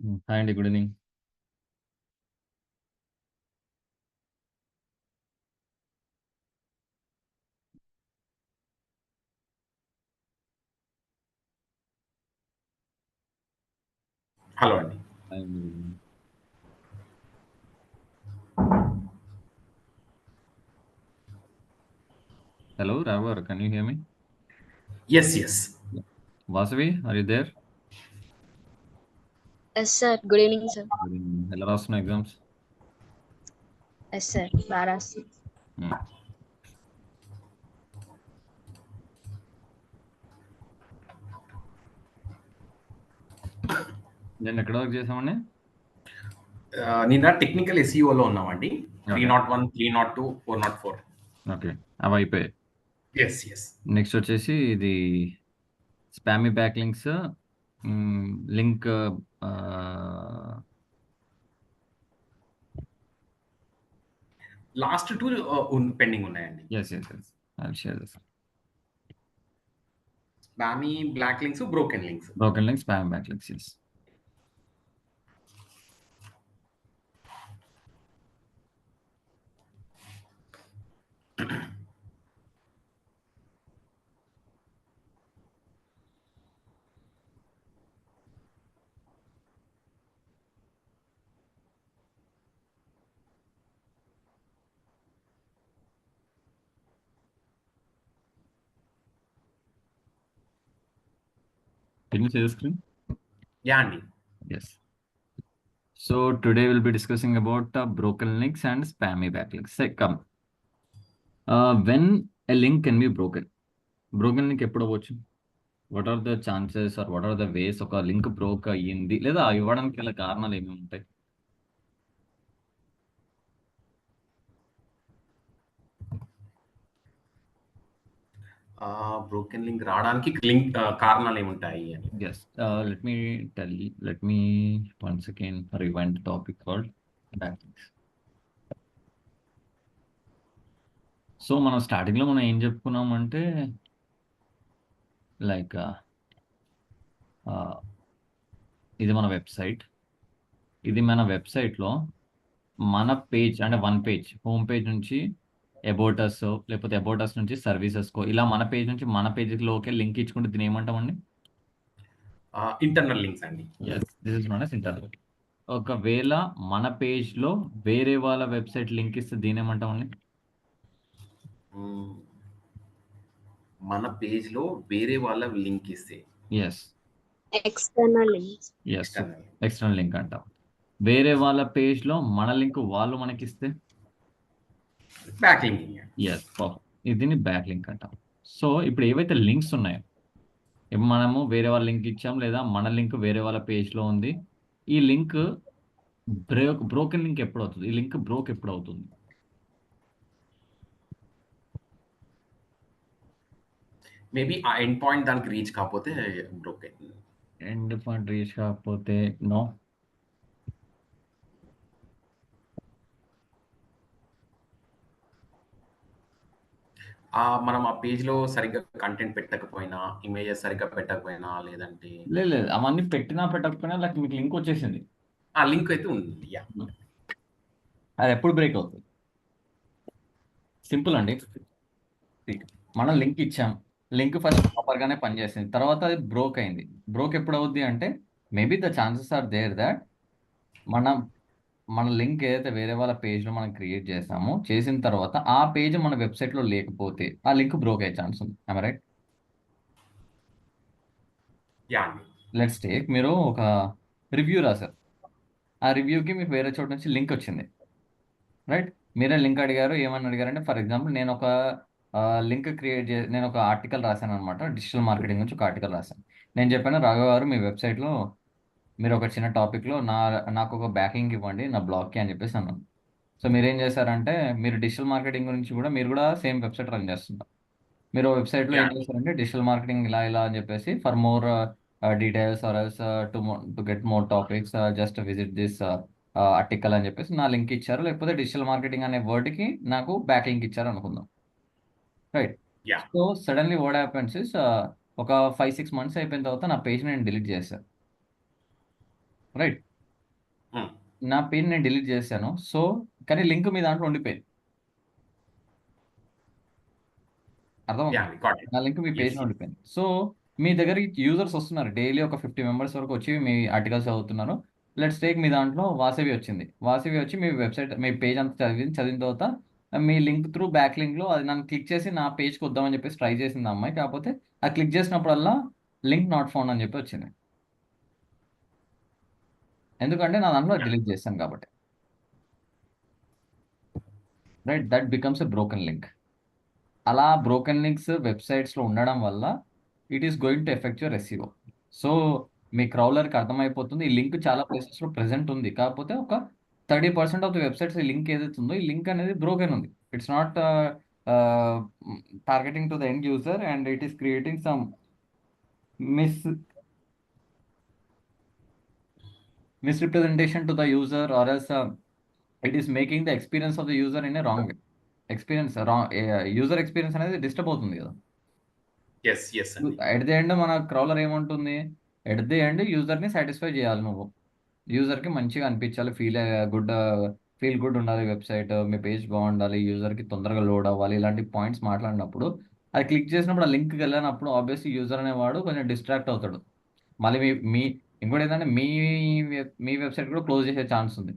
Hi అండి, good evening. Hello అండి. Hi, good evening. Hello Raghav గారు, can you hear me? Yes. Vasavi, are you there? Yes sir. Good evening sir. Good evening. ఎలా రాస్తున్నా exams? Yes sir, బాగా రాస్తుంది. నేను ఎక్కడ వర్క్ చేసామండి? నిన్న టెక్నికల్ ఎస్ఈఓలో ఉన్నామండి. 301, 302, 404. ఓకే, అవి అయిపోయాయి. ఎస్. నెక్స్ట్ వచ్చేసి ఇది spammy back links, link last 2 pending ఉన్నాయండి. Yes yes yes, I will share this. Spammy block links, broken links. Broken links, spammy back links, yes. Can you see the screen? Yeah అండి. Yes. So today we'll be discussing about broken links and spammy backlinks. Say, come. When a link can be broken. Broken link ఎప్పుడు అవ్వచ్చు? What are the chances are what are the ways ఒక link broke అయ్యింది లేదా ఇవ్వడానికి గల కారణాలు ఏమి ఉంటాయి? బ్రోకెన్ లింక్ రావడానికి లింక్ కారణాలు ఏముంటాయి అని. Yes. Let me once again rewind the topic called backlinks. So మనం స్టార్టింగ్లో మనం ఏం చెప్పుకున్నామంటే లైక్ ఇది మన వెబ్సైట్. ఇది మన వెబ్సైట్లో మన పేజ్ అంటే వన్ పేజ్, హోమ్ పేజ్ నుంచి అబౌట్ అస్, లేకపోతే అబౌట్ అస్ నుంచి సర్వీసెస్కో, ఇలా మన పేజ్ నుంచి మన పేజ్లోకి లింక్ ఇచ్చుకుంటే దీని ఏమంటామండి? ఇంటర్నల్ లింక్స్ అండి. Yes, this is known as internal. ఒకవేళ మన పేజ్లో వేరే వాళ్ళ వెబ్సైట్ లింక్ ఇస్తే దీని ఏమంటామండి? మన పేజ్ లో వేరే వాళ్ళ లింక్ ఇస్తే yes, external links. Yes, external link అంటాం. వేరే వాళ్ళ పేజ్లో మన లింక్ వాళ్ళు మనకిస్తే బ్యాక్ లింకింగ్. ఎస్, దీన్ని బ్యాక్ లింక్ అంటాం. సో ఇప్పుడు ఏవైతే లింక్స్ ఉన్నాయో, ఇప్పుడు మనము వేరే వాళ్ళ లింక్ ఇచ్చాం లేదా మన లింక్ వేరే వాళ్ళ పేజ్లో ఉంది, ఈ లింక్ బ్రోకెన్ లింక్ ఎప్పుడు అవుతుంది? ఈ లింక్ బ్రోక్ ఎప్పుడు అవుతుంది? మేబీ ఆ ఎండ్ పాయింట్ దానికి రీచ్ కాకపోతే బ్రోకెన్. ఎండ్ పాయింట్ రీచ్ కాకపోతే నో. మనం ఆ పేజ్ లో సరిగ్గా కంటెంట్ పెట్టకపోయినా, ఇమేజెస్ సరిగ్గా పెట్టకపోయినా, లేదంటే లేదు, అవన్నీ పెట్టినా పెట్టకపోయినా లైక్ మీకు లింక్ వచ్చేసింది, ఆ లింక్ అయితే ఉంది. యా, అది ఎప్పుడు బ్రేక్ అవుతుంది? సింపుల్ అండి. మనం లింక్ ఇచ్చాం, లింక్ ఫస్ట్ ప్రాపర్గానే పనిచేసింది, తర్వాత అది బ్రోక్ అయింది. బ్రోక్ ఎప్పుడు అవుద్ది అంటే maybe the chances are there that మన లింక్ ఏదైతే వేరే వాళ్ళ పేజ్లో మనం క్రియేట్ చేస్తామో, చేసిన తర్వాత ఆ పేజ్ మన వెబ్సైట్లో లేకపోతే ఆ లింక్ బ్రోక్ అయ్యే ఛాన్స్ ఉంది. రైట్? యా అండి. లెట్స్ టేక్, మీరు ఒక రివ్యూ రాశారు, ఆ రివ్యూకి మీకు వేరే చోట నుంచి లింక్ వచ్చింది, రైట్? మీరే లింక్ అడిగారు. ఏమని అడిగారంటే, ఫర్ ఎగ్జాంపుల్ నేను ఒక లింక్ నేను ఒక ఆర్టికల్ రాశాను అనమాట, డిజిటల్ మార్కెటింగ్ గురించి ఒక ఆర్టికల్ రాశాను. నేను చెప్పాను, రాఘవ్ గారు మీ వెబ్సైట్లో మీరు ఒక చిన్న టాపిక్లో నాకు ఒక బ్యాకింగ్ ఇవ్వండి నా బ్లాగ్కి అని చెప్పేసి అన్నాను. సో మీరు ఏం చేశారంటే, మీరు డిజిటల్ మార్కెటింగ్ గురించి మీరు కూడా సేమ్ వెబ్సైట్ రన్ చేస్తున్నారు. మీరు వెబ్సైట్లో ఏం చేస్తారంటే, డిజిటల్ మార్కెటింగ్ ఇలా ఇలా అని చెప్పేసి for more details or else to get more topics just visit this article అని చెప్పేసి నా లింక్ ఇచ్చారు, లేకపోతే డిజిటల్ మార్కెటింగ్ అనే వర్డ్కి నాకు బ్యాక్ లింక్ ఇచ్చారు అనుకుందాం, right? Yeah, so suddenly what happens is, ఒక 5-6 months అయిపోయిన తర్వాత నా పేజ్ నేను డిలీట్ చేశాను, రైట్? నా పేజ్ నేను డిలీట్ చేశాను. సో కానీ లింక్ మీ దాంట్లో ఉండిపోయింది. అర్థమవుతుంది. got it. నా లింక్ మీ Yes, పేజ్లో yes. ఉండిపోయింది. సో మీ దగ్గరికి యూజర్స్ వస్తున్నారు, డైలీ ఒక 50 మెంబర్స్ వరకు వచ్చి మీ ఆర్టికల్స్ చదువుతున్నారు. లెట్స్ టేక్ మీ దాంట్లో వాసవి వచ్చింది. వాసవి వచ్చి మీ వెబ్సైట్ మీ పేజ్ అంతా చదివిన తర్వాత మీ లింక్ త్రూ బ్యాక్ లింక్లో అది నన్ను క్లిక్ చేసి నా పేజ్కి వద్దామని చెప్పేసి ట్రై చేసింది ఆ అమ్మాయి. కాకపోతే ఆ క్లిక్ చేసినప్పుడల్లా లింక్ నాట్ ఫౌండ్ అని చెప్పి వచ్చింది. ఎందుకంటే నా దాంట్లో డిలీట్ చేశాను కాబట్టి. Right, that becomes a broken link. అలా బ్రోకెన్ లింక్స్ వెబ్సైట్స్లో ఉండడం వల్ల it is going to effect your SEO. So మీ క్రౌలర్కి అర్థమైపోతుంది ఈ లింక్ చాలా ప్లేసెస్లో ప్రెసెంట్ ఉంది, కాకపోతే ఒక 30% ఆఫ్ ది వెబ్సైట్స్ ఈ లింక్ ఏదైతే ఉందో ఈ లింక్ అనేది బ్రోకెన్ ఉంది. It's not targeting to the end user and it is creating some misrepresentation to the user, or else it is making the experience of the user in a wrong way. User experience అనేది disturb అవుతుంది కదా. yes అండి. At the end మన క్రౌలర్ ఏముంటుంది, at the end యూజర్ని satisfy చేయాలి నువ్వు. యూజర్కి మంచిగా అనిపించాలి, ఫీల్ గుడ్ ఉండాలి, వెబ్సైట్ మీ పేజ్ బాగుండాలి, యూజర్కి తొందరగా లోడ్ అవ్వాలి, ఇలాంటి పాయింట్స్ మాట్లాడినప్పుడు అది క్లిక్ చేసినప్పుడు ఆ లింక్కి వెళ్ళినప్పుడు ఆబ్వియస్లీ యూజర్ అనేవాడు కొంచెం డిస్ట్రాక్ట్ అవుతాడు. మళ్ళీ మీ ఇంకోటి ఏంటంటే మీ వెబ్సైట్ కూడా క్లోజ్ చేసే ఛాన్స్ ఉంది.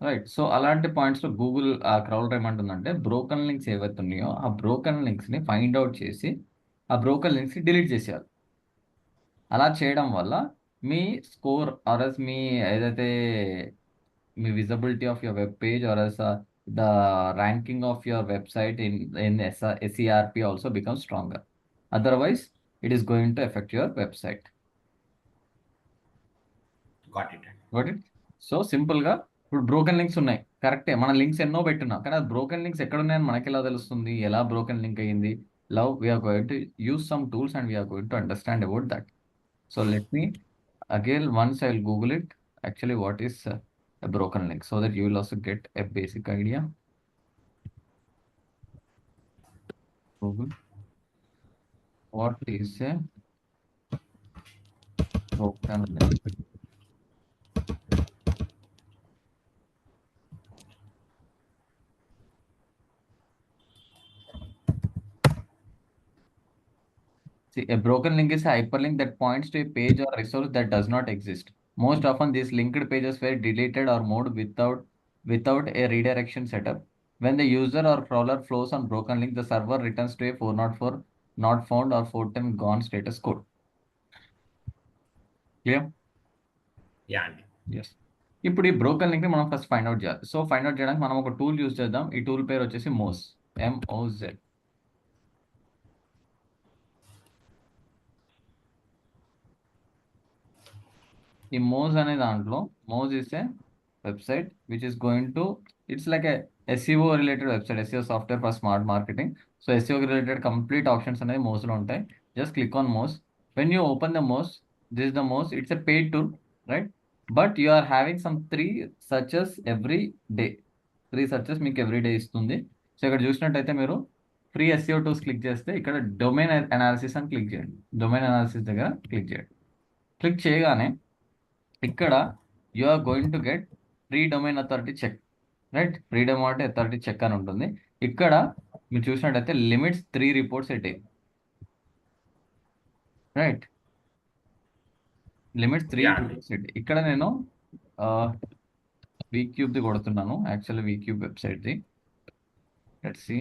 రైట్, సో అలాంటి పాయింట్స్లో గూగుల్ ఆ క్రౌలర్ ఏమంటుందంటే బ్రోకన్ లింక్స్ ఏవైతే ఉన్నాయో ఆ బ్రోకన్ లింక్స్ని ఫైండ్ అవుట్ చేసి ఆ బ్రోకన్ లింక్స్ని డిలీట్ చేసేయాలి. అలా చేయడం వల్ల మీ స్కోర్ ఆర్ఎస్ మీ ఏదైతే మీ visibility of your web page as the ranking of your website in SERP also become stronger. Otherwise it is going to effect your website. Got it. So సింపుల్గా ఇప్పుడు broken links ఉన్నాయి, కరెక్టే, మన links ఎన్నో పెట్టున్నాం, కానీ అది బ్రోకెన్ లింక్స్ ఎక్కడ ఉన్నాయని మనకి ఎలా తెలుస్తుంది, ఎలా బ్రోకెన్ లింక్ అయ్యింది? We're going to use some tools and we're going to understand about that. So let me again once I will Google it actually what is a broken link so that you will also get a basic idea. Google, what is a broken link? See, a broken link is a hyperlink that points to a page or resource that does not exist. Most often, these linked pages were deleted or moved without a redirection setup. When the user or crawler flows on broken link, the server returns to a 404 not found or 410 gone status code. Clear? Yeah అండి. Yes. ఇప్పుడు ఈ broken లింక్ని మనం first find out చేయాలి. So find out చేయడానికి మనం ఒక tool use చేద్దాం. ఈ టూల్ పేరు వచ్చేసి మోజ్, MOZ. ఈ మోజ్ అనే దాంట్లో Moz is a website which is going to it's like a SEO related website, SEO software for smart marketing. So SEO related complete options అనేవి మోజ్లో ఉంటాయి. Just click on Moz. When you open the Moz, this the Moz, it's a paid tool, right? But you are having some 3 searches every day. 3 searches మీకు every day ఇస్తుంది. So ఇక్కడ చూసినట్టయితే మీరు free SEO tools click చేస్తే ఇక్కడ domain analysis అని click చేయండి. Domain analysis దగ్గర క్లిక్ చేయండి. క్లిక్ చేయగానే ఇక్కడ you are going to get free domain authority check, right? Free domain authority check అని ఉంటుంది. ఇక్కడ మీరు చూసినట్టయితే limits 3 reports a day, right? Limits 3 reports a day. ఇక్కడ నేను వీక్యూబ్ది కొడుతున్నాను, యాక్చువల్లీ వీక్యూబ్ వెబ్సైట్ది. Let's see.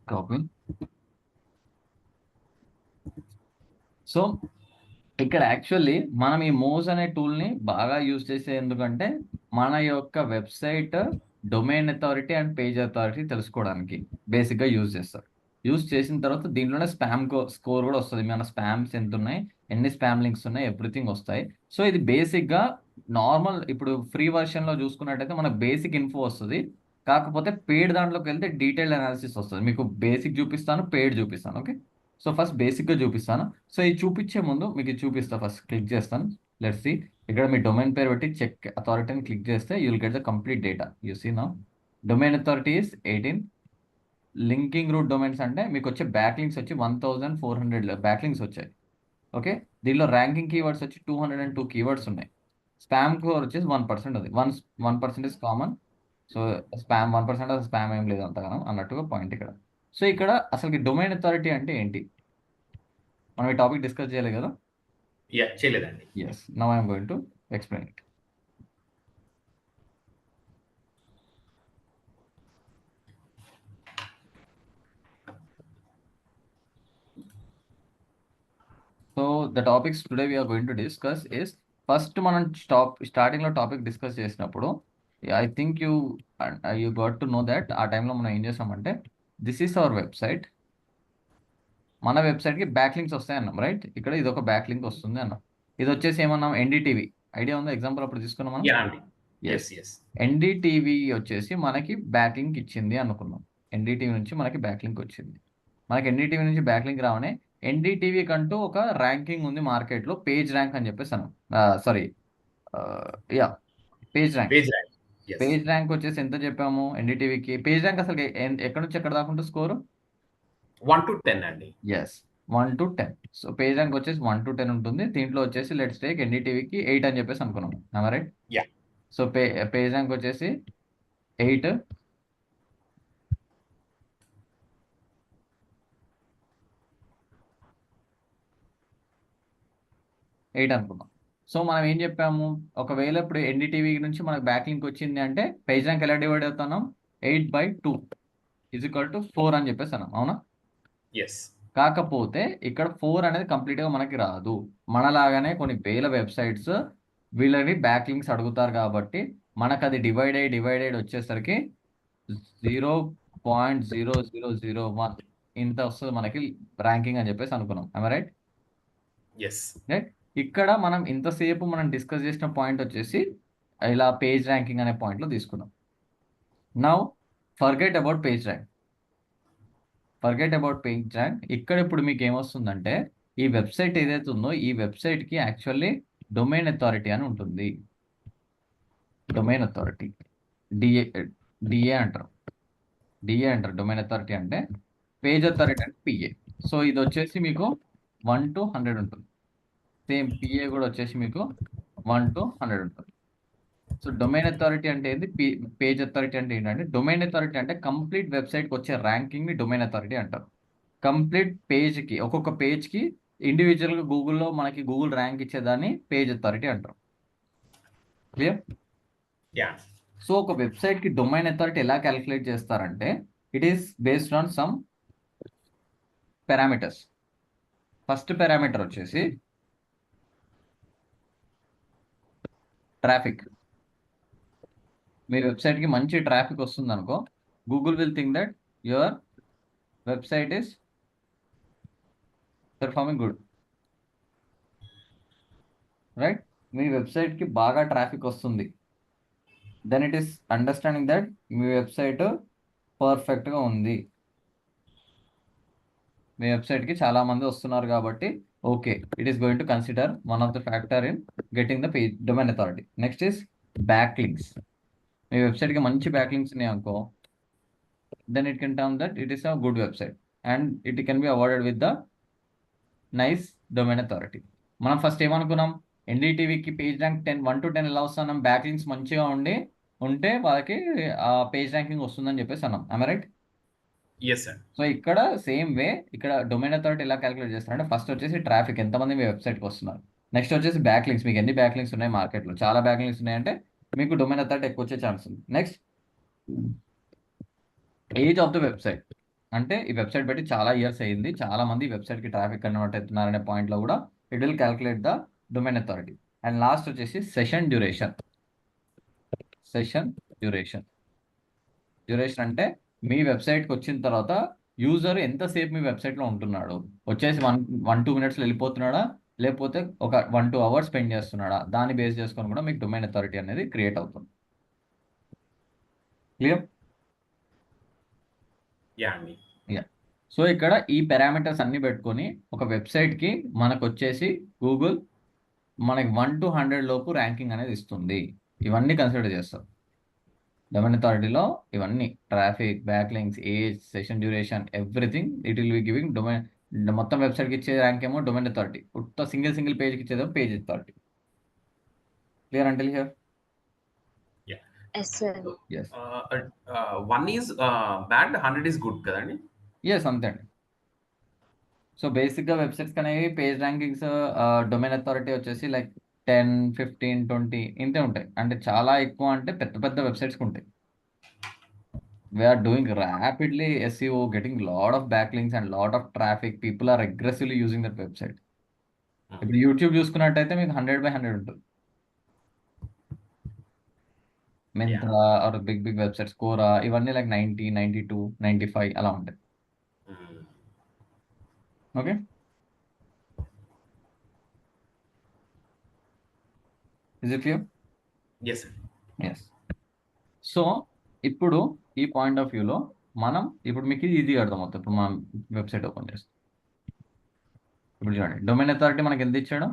కాపీ. సో ఇక్కడ యాక్చువల్లీ మనం ఈ మోజ్ అనే టూల్ని బాగా యూజ్ చేసే ఎందుకంటే మన యొక్క website domain authority and page authority తెలుసుకోవడానికి బేసిక్గా యూజ్ చేస్తారు. యూజ్ చేసిన తర్వాత దీంట్లోనే స్కోర్ కూడా వస్తుంది. మన స్పామ్స్ ఎంత ఉన్నాయి, ఎన్ని స్పామ్ లింక్స్ ఉన్నాయి, ఎవ్రీథింగ్ వస్తాయి. సో ఇది బేసిక్గా నార్మల్ ఇప్పుడు ఫ్రీ వర్షన్లో చూసుకున్నట్టయితే మనకు బేసిక్ ఇన్ఫో వస్తుంది. కాకపోతే పెయిడ్ దాంట్లోకి వెళ్తే డీటెయిల్డ్ అనాలిసిస్ వస్తుంది. మీకు బేసిక్ చూపిస్తాను, పెయిడ్ చూపిస్తాను. ఓకే, సో ఫస్ట్ బేసిక్గా చూపిస్తాను. సో ఇది చూపించే ముందు మీకు ఇది చూపిస్తాను. ఫస్ట్ క్లిక్ చేస్తాను. Let's see. ఇక్కడ మీ డొమైన్ పేరు పెట్టి చెక్ అథారిటీని క్లిక్ చేస్తే you will get the complete data. You see now domain authority is 18. Linking root domains అంటే మీకు వచ్చే బ్యాక్లింక్స్ వచ్చి 1400 బ్యాక్లింక్స్ వచ్చాయి. ఓకే, దీనిలో ర్యాంకింగ్ కీవర్డ్స్ వచ్చి 202 కీవర్డ్స్ ఉన్నాయి. స్పామ్ కోర్ వచ్చేసి 1% ఉంది. 1% is common. So spam 1% spam ఏం లేదు అంతగానం అన్నట్టుగా పాయింట్ ఇక్కడ. సో ఇక్కడ అసలుకి డొమైన్ అథారిటీ అంటే ఏంటి, మనం ఈ టాపిక్ డిస్కస్ చేయలేదు కదా. చేయలేదండి. Yes, now I'm going to explain it. So the topics today we're going to discuss is, first మనం స్టార్టింగ్లో టాపిక్ డిస్కస్ చేసినప్పుడు I think you got to know that ఆ టైంలో మనం ఏం చేసామంటే దిస్ ఈస్ అవర్ వెబ్సైట్, మన వెబ్సైట్కి బ్యాక్ లింక్స్ వస్తాయి అన్నాం, రైట్. ఇక్కడ ఇది ఒక బ్యాక్ లింక్ వస్తుంది అన్నాం. ఇది వచ్చేసి ఏమన్నాం, ఎన్డీటీవీ ఐడియా ఉందా, ఎగ్జాంపుల్ అప్పుడు తీసుకున్నాం మనం. ఎన్డీటీవీ వచ్చేసి మనకి బ్యాక్ లింక్ ఇచ్చింది అనుకున్నాం. ఎన్డీటీవీ నుంచి మనకి బ్యాక్ లింక్ వచ్చింది. మనకి ఎన్డీటీవీ నుంచి బ్యాక్ లింక్ రావనే ఎన్డీటీవీ కంటూ ఒక ర్యాంకింగ్ ఉంది మార్కెట్లో, పేజ్ ర్యాంక్ అని చెప్పేసి అన్నాం. Sorry, page rank. Page rank వచ్చేసి ఎంత చెప్పాము ఎన్డీటీవీకి. పేజ్ ర్యాంక్ అసలు ఎక్కడ నుంచి ఎక్కడ దాకా ఉంటుంది స్కోరు? 1 to 10 అండి. Yes, 1 to 10. So page rank వచ్చేసి 1 to 10 ఉంటుంది. దీంట్లో వచ్చేసి లెట్స్ టేక్ ఎన్డీటీవీకి 8 అని చెప్పేసి అనుకున్నాము, రైట్. సో పేజ్ ర్యాంక్ వచ్చేసి 8. అనుకున్నాం. సో మనం ఏం చెప్పాము, ఒకవేళ ఇప్పుడు ఎన్డీటీవీ నుంచి మనకు బ్యాక్ లింక్ వచ్చింది అంటే పేజ్ ర్యాంక్ ఎలా డివైడ్ అవుతున్నాం, 8/2 = 4 అని చెప్పేసి అన్నాం, అవునా. కాకపోతే ఇక్కడ 4 అనేది కంప్లీట్గా మనకి రాదు. మనలాగానే కొన్ని వేల వెబ్సైట్స్ వీళ్ళని బ్యాక్ లింక్స్ అడుగుతారు కాబట్టి మనకు అది డివైడ్ వచ్చేసరికి 0.0001 ఇంత వస్తుంది మనకి ర్యాంకింగ్ అని చెప్పేసి అనుకున్నాం, రైట్. రైట్, ఇక్కడ మనం ఇంతసేపు మనం డిస్కస్ చేసిన పాయింట్ వచ్చేసి ఇలా పేజ్ ర్యాంకింగ్ అనే పాయింట్లో తీసుకున్నాం. Now forget about page rank. ఇక్కడ ఇప్పుడు మీకు ఏమొస్తుందంటే ఈ వెబ్సైట్ ఏదైతే ఉందో ఈ వెబ్సైట్కి యాక్చువల్లీ డొమైన్ అథారిటీ అని ఉంటుంది. డొమైన్ అథారిటీ డిఏ అంటారు. డొమైన్ అథారిటీ అంటే, పేజ్ అథారిటీ అంటే పిఏ. సో ఇది వచ్చేసి మీకు 1 to 100 ఉంటుంది. సేమ్ పిఏ కూడా వచ్చేసి మీకు 1 to 100 ఉంటుంది. సో డొమైన్ అథారిటీ అంటే ఏంటి, పేజ్ అథారిటీ అంటే ఏంటంటే, డొమైన్ అథారిటీ అంటే కంప్లీట్ వెబ్సైట్కి వచ్చే ర్యాంకింగ్ని డొమైన్ అథారిటీ అంటారు. కంప్లీట్ పేజ్కి, ఒక్కొక్క పేజ్కి ఇండివిజువల్గా గూగుల్లో మనకి గూగుల్ ర్యాంక్ ఇచ్చేదాన్ని పేజ్ అథారిటీ అంటారు. క్లియర్? సో ఒక వెబ్సైట్కి డొమైన్ అథారిటీ ఎలా క్యాలిక్యులేట్ చేస్తారంటే, it is based on some parameters. First parameter వచ్చేసి ట్రాఫిక్. మీ వెబ్సైట్కి మంచి ట్రాఫిక్ వస్తుంది అనుకో, Google will think that your website is performing good, right. మీ వెబ్సైట్కి బాగా ట్రాఫిక్ వస్తుంది, then it is understanding that మీ వెబ్సైట్ పర్ఫెక్ట్గా ఉంది. మీ వెబ్సైట్కి చాలామంది వస్తున్నారు కాబట్టి okay, it is going to consider one of the factor in getting the page domain authority. Next is back links. మీ వెబ్సైట్కి మంచి బ్యాక్ లింక్స్ ఉన్నాయి అనుకో, then it can term that it is a good website and it can be awarded with the nice domain authority. మనం first ఏమనుకున్నాం, ఎన్డీటీవీకి page rank 1 to 10 ఎలా వస్తున్నాం, బ్యాక్ లింక్స్ మంచిగా ఉంటే వాళ్ళకి ఆ పేజ్ ర్యాంకింగ్ వస్తుందని చెప్పేసి అన్నాం, రైట్. సో ఇక్కడ సేమ్ వే ఇక్కడ డొమైన్ అథారిటీ ఎలా క్యాలిక్యులేట్ చేస్తారంటే, ఫస్ట్ వచ్చేసి ట్రాఫిక్, ఎంతమంది మీ వెబ్సైట్కి వస్తున్నారు. నెక్స్ట్ వచ్చేసి బ్యాక్ లింక్స్, మీకు ఎన్ని బ్యాక్ లింక్స్ ఉన్నాయి మార్కెట్లో, చాలా బ్యాక్ లింక్స్ ఉన్నాయంటే మీకు డొమైన్ అథారిటీ ఎక్కువ వచ్చే ఛాన్స్ ఉంది. Next age of the website, అంటే ఈ వెబ్సైట్ బట్టి చాలా ఇయర్స్ అయ్యింది, చాలా మంది వెబ్సైట్కి ట్రాఫిక్ కన్వర్ట్ అవుతున్నారనే పాయింట్లో కూడా it will calculate the domain authority. And last వచ్చేసి సెషన్ డ్యూరేషన్ అంటే మీ వెబ్సైట్కి వచ్చిన తర్వాత యూజర్ ఎంతసేపు మీ వెబ్సైట్లో ఉంటున్నాడు, వచ్చేసి 1-2 minutes వెళ్ళిపోతున్నాడా, లేకపోతే ఒక 1-2 hours స్పెండ్ చేస్తున్నాడా, దాన్ని బేస్ చేసుకొని కూడా మీకు డొమైన్ అథారిటీ అనేది క్రియేట్ అవుతుంది. క్లియర్? సో ఇక్కడ ఈ పారామీటర్స్ అన్ని పెట్టుకొని ఒక వెబ్సైట్కి మనకు వచ్చేసి గూగుల్ మనకి 1 to 100 లోపు ర్యాంకింగ్ అనేది ఇస్తుంది. ఇవన్నీ కన్సిడర్ చేస్తారు. డొమైన్ అథారిటీలో ఇవన్నీ traffic, back links, age, session duration, everything it will be giving domain. మొత్తం వెబ్సైట్కి ఇచ్చే ర్యాంక్ ఏమో డొమైన్ అథారిటీ, ఉత్త సింగిల్ పేజ్కి ఇచ్చేదేమో page authority. Clear until here? Yeah. Yes, sir. So, yes, 1 is bad, 100 is good కదండి. ఎస్, అంతే అండి. సో బేసిక్గా వెబ్సైట్స్ అనేవి పేజ్ ర్యాంకింగ్స్ డొమైన్ అథారిటీ వచ్చేసి లైక్ 10, 15, 20 ఇంతే ఉంటాయి. అంటే చాలా ఎక్కువ అంటే పెద్ద పెద్ద వెబ్సైట్స్కి ఉంటాయి. We're doing rapidly SEO, getting lot of back links and lot of traffic. People are aggressively using that website. ఇప్పుడు యూట్యూబ్ చూసుకున్నట్టయితే మీకు 100/100 ఉంటుంది. Myntra are big big websites, Quora, ఇవన్నీ లైక్ 90, 92, 95 అలా ఉంటాయి. Okay, is it clear? Yes, sir. Yes. So ఇప్పుడు ఈ point of వ్యూలో మనం ఇప్పుడు మీకు ఇది ఈజీగా అర్థమవుతుంది. ఇప్పుడు మనం వెబ్సైట్ ఓపెన్ చేస్తాం. ఇప్పుడు చూడండి, డొమైన్ అథారిటీ మనకి ఎంత ఇచ్చాడు?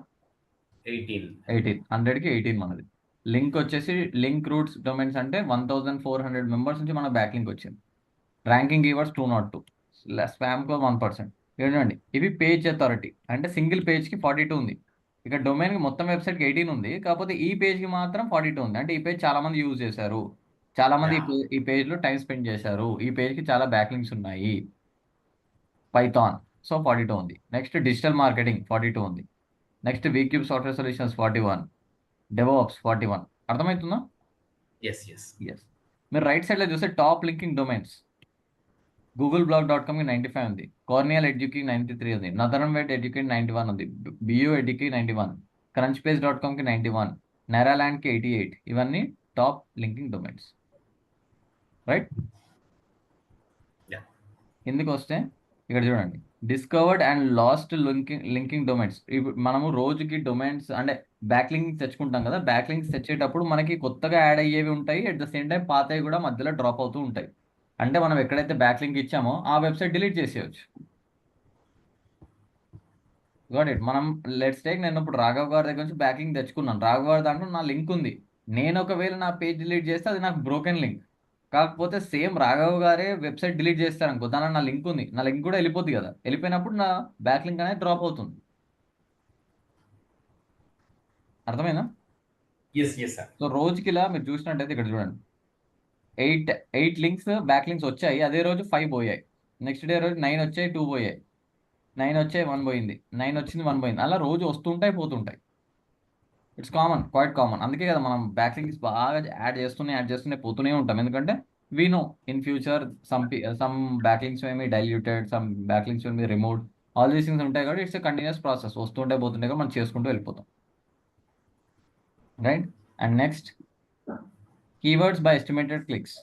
18. 100కి 18 మనది. లింక్ వచ్చేసి లింక్ రూట్స్ డొమైన్స్ అంటే 1400 మెంబర్స్ నుంచి మన బ్యాక్ లింక్ వచ్చింది. ర్యాంకింగ్ కీవర్డ్స్ 202, స్పామ్ కో 1%. చూడండి, ఇవి పేజ్ అథారిటీ అంటే సింగిల్ పేజ్కి 42 ఉంది. ఇక డొమైన్కి మొత్తం వెబ్సైట్కి 18 ఉంది, కాకపోతే ఈ పేజ్కి మాత్రం 42 ఉంది. అంటే ఈ పేజ్ చాలా మంది యూజ్ చేశారు, చాలా మంది ఈ పేజ్లో టైం స్పెండ్ చేశారు, ఈ పేజ్కి చాలా బ్యాక్ లింక్స్ ఉన్నాయి. పైథాన్, సో 42 ఉంది. నెక్స్ట్ డిజిటల్ మార్కెటింగ్ 42 ఉంది. Next Vcube software solutions 41, DevOps 41. అర్థమవుతుందా? Yes, yes. ఎస్. మీరు రైట్ సైడ్లో చూస్తే టాప్ లింకింగ్ డొమైన్స్ googleblog.comకి 95 ఉంది, కార్నియల్ ఎడ్యుకి 93 ఉంది, నదరన్ వెట్ ఎడ్యుకి 91 ఉంది, BU ఎడ్యుకి 91, crunchbase.comకి 91, నెరాలాండ్కి 88. ఇవన్నీ top linking domains, right? Yeah. కిందికి వస్తే ఇక్కడ చూడండి, discovered and last linking domains. ఇప్పుడు మనము రోజుకి డొమైన్స్ అంటే బ్యాక్ లింక్స్ తెచ్చుకుంటాం కదా, బ్యాక్ లింక్స్ తెచ్చేటప్పుడు మనకి కొత్తగా యాడ్ అయ్యేవి ఉంటాయి, అట్ ద సేమ్ టైం పాతవి కూడా మధ్యలో డ్రాప్ అవుతూ ఉంటాయి. అంటే మనం ఎక్కడైతే బ్యాక్ లింక్ ఇచ్చామో ఆ వెబ్సైట్ డిలీట్ చేసేయచ్చు. Got it. మనం లెట్స్ టేక్, నేను ఇప్పుడు రాఘవ్ గారి దగ్గర నుంచి బ్యాక్ లింక్ తెచ్చుకున్నాను. రాఘవ్ గారి దాంట్లో నా లింక్ ఉంది. నేను ఒకవేళ నా పేజ్ డిలీట్ చేస్తే అది నాకు బ్రోకెన్ లింక్. కాకపోతే సేమ్ రాఘవ్ గారే వెబ్సైట్ డిలీట్ చేస్తారు అనుకో, దాని నా లింక్ ఉంది, నా లింక్ కూడా వెళ్ళిపోద్ది కదా. వెళ్ళిపోయినప్పుడు నా బ్యాక్ లింక్ అనేది డ్రాప్ అవుతుంది. అర్థమైనా? Yes, yes, sir. సో రోజుకి ఇలా మీరు చూసినట్టయితే ఇక్కడ చూడండి, 8 లింక్స్ బ్యాక్ లింక్స్ వచ్చాయి, అదే రోజు 5 పోయాయి. నెక్స్ట్ డే రోజు 9 వచ్చాయి, 2 పోయాయి, 9 వచ్చాయి, 1 పోయింది, 9 వచ్చింది, 1 పోయింది. అలా రోజు వస్తుంటాయి, పోతుంటాయి. It's common, quite common. అందుకే కదా మనం బ్యాక్ లింక్స్ బాగా యాడ్ చేస్తూనే పోతూనే ఉంటాం. ఎందుకంటే we know in future some back links may be diluted, some back links will be removed. All these things ఉంటాయి కాబట్టి ఇట్స్ ఎ కంటిన్యూస్ ప్రాసెస్. వస్తుంటే పోతుంటే కూడా మనం చేసుకుంటూ వెళ్ళిపోతాం, right? And next, keywords by estimated clicks.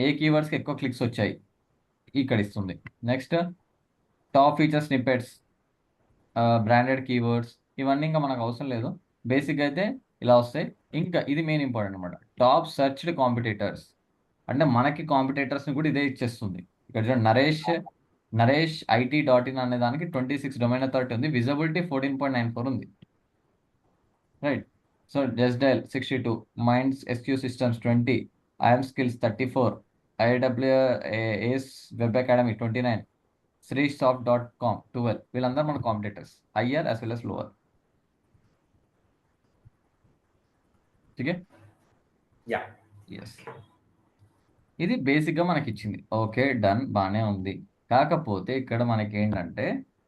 ఏ కీవర్డ్స్కి ఎక్కువ క్లిక్స్ వచ్చాయి ఇక్కడ ఇస్తుంది. Next, top feature snippets, branded keywords, ఇవన్నీ ఇంకా మనకు అవసరం లేదు. బేసిక్గా అయితే ఇలా వస్తాయి. ఇంకా ఇది మెయిన్ ఇంపార్టెంట్ అనమాట, టాప్ సర్చ్డ్ కాంపిటీటర్స్. అంటే మనకి కాంపిటీటర్స్ని కూడా ఇదే ఇచ్చేస్తుంది. ఇక్కడ చూడండి, నరేష్ IT.in అనే దానికి 26 డొమైన్ అథారిటీ ఉంది, విజిబిలిటీ 14.94 ఉంది, right? So Just Dial 62, Minds SQ Systems 20, IAM Skills 34, AWS Web Academy 29, శ్రీసాఫ్ట్.com 12. వీళ్ళందరూ మన competitors, higher as well as lower. Okay, Yeah. Yes. ఇది బేసిక్గా మనకి ఇచ్చింది. ఓకే, డన్, బాగానే ఉంది. కాకపోతే ఇక్కడ మనకి ఏంటంటే,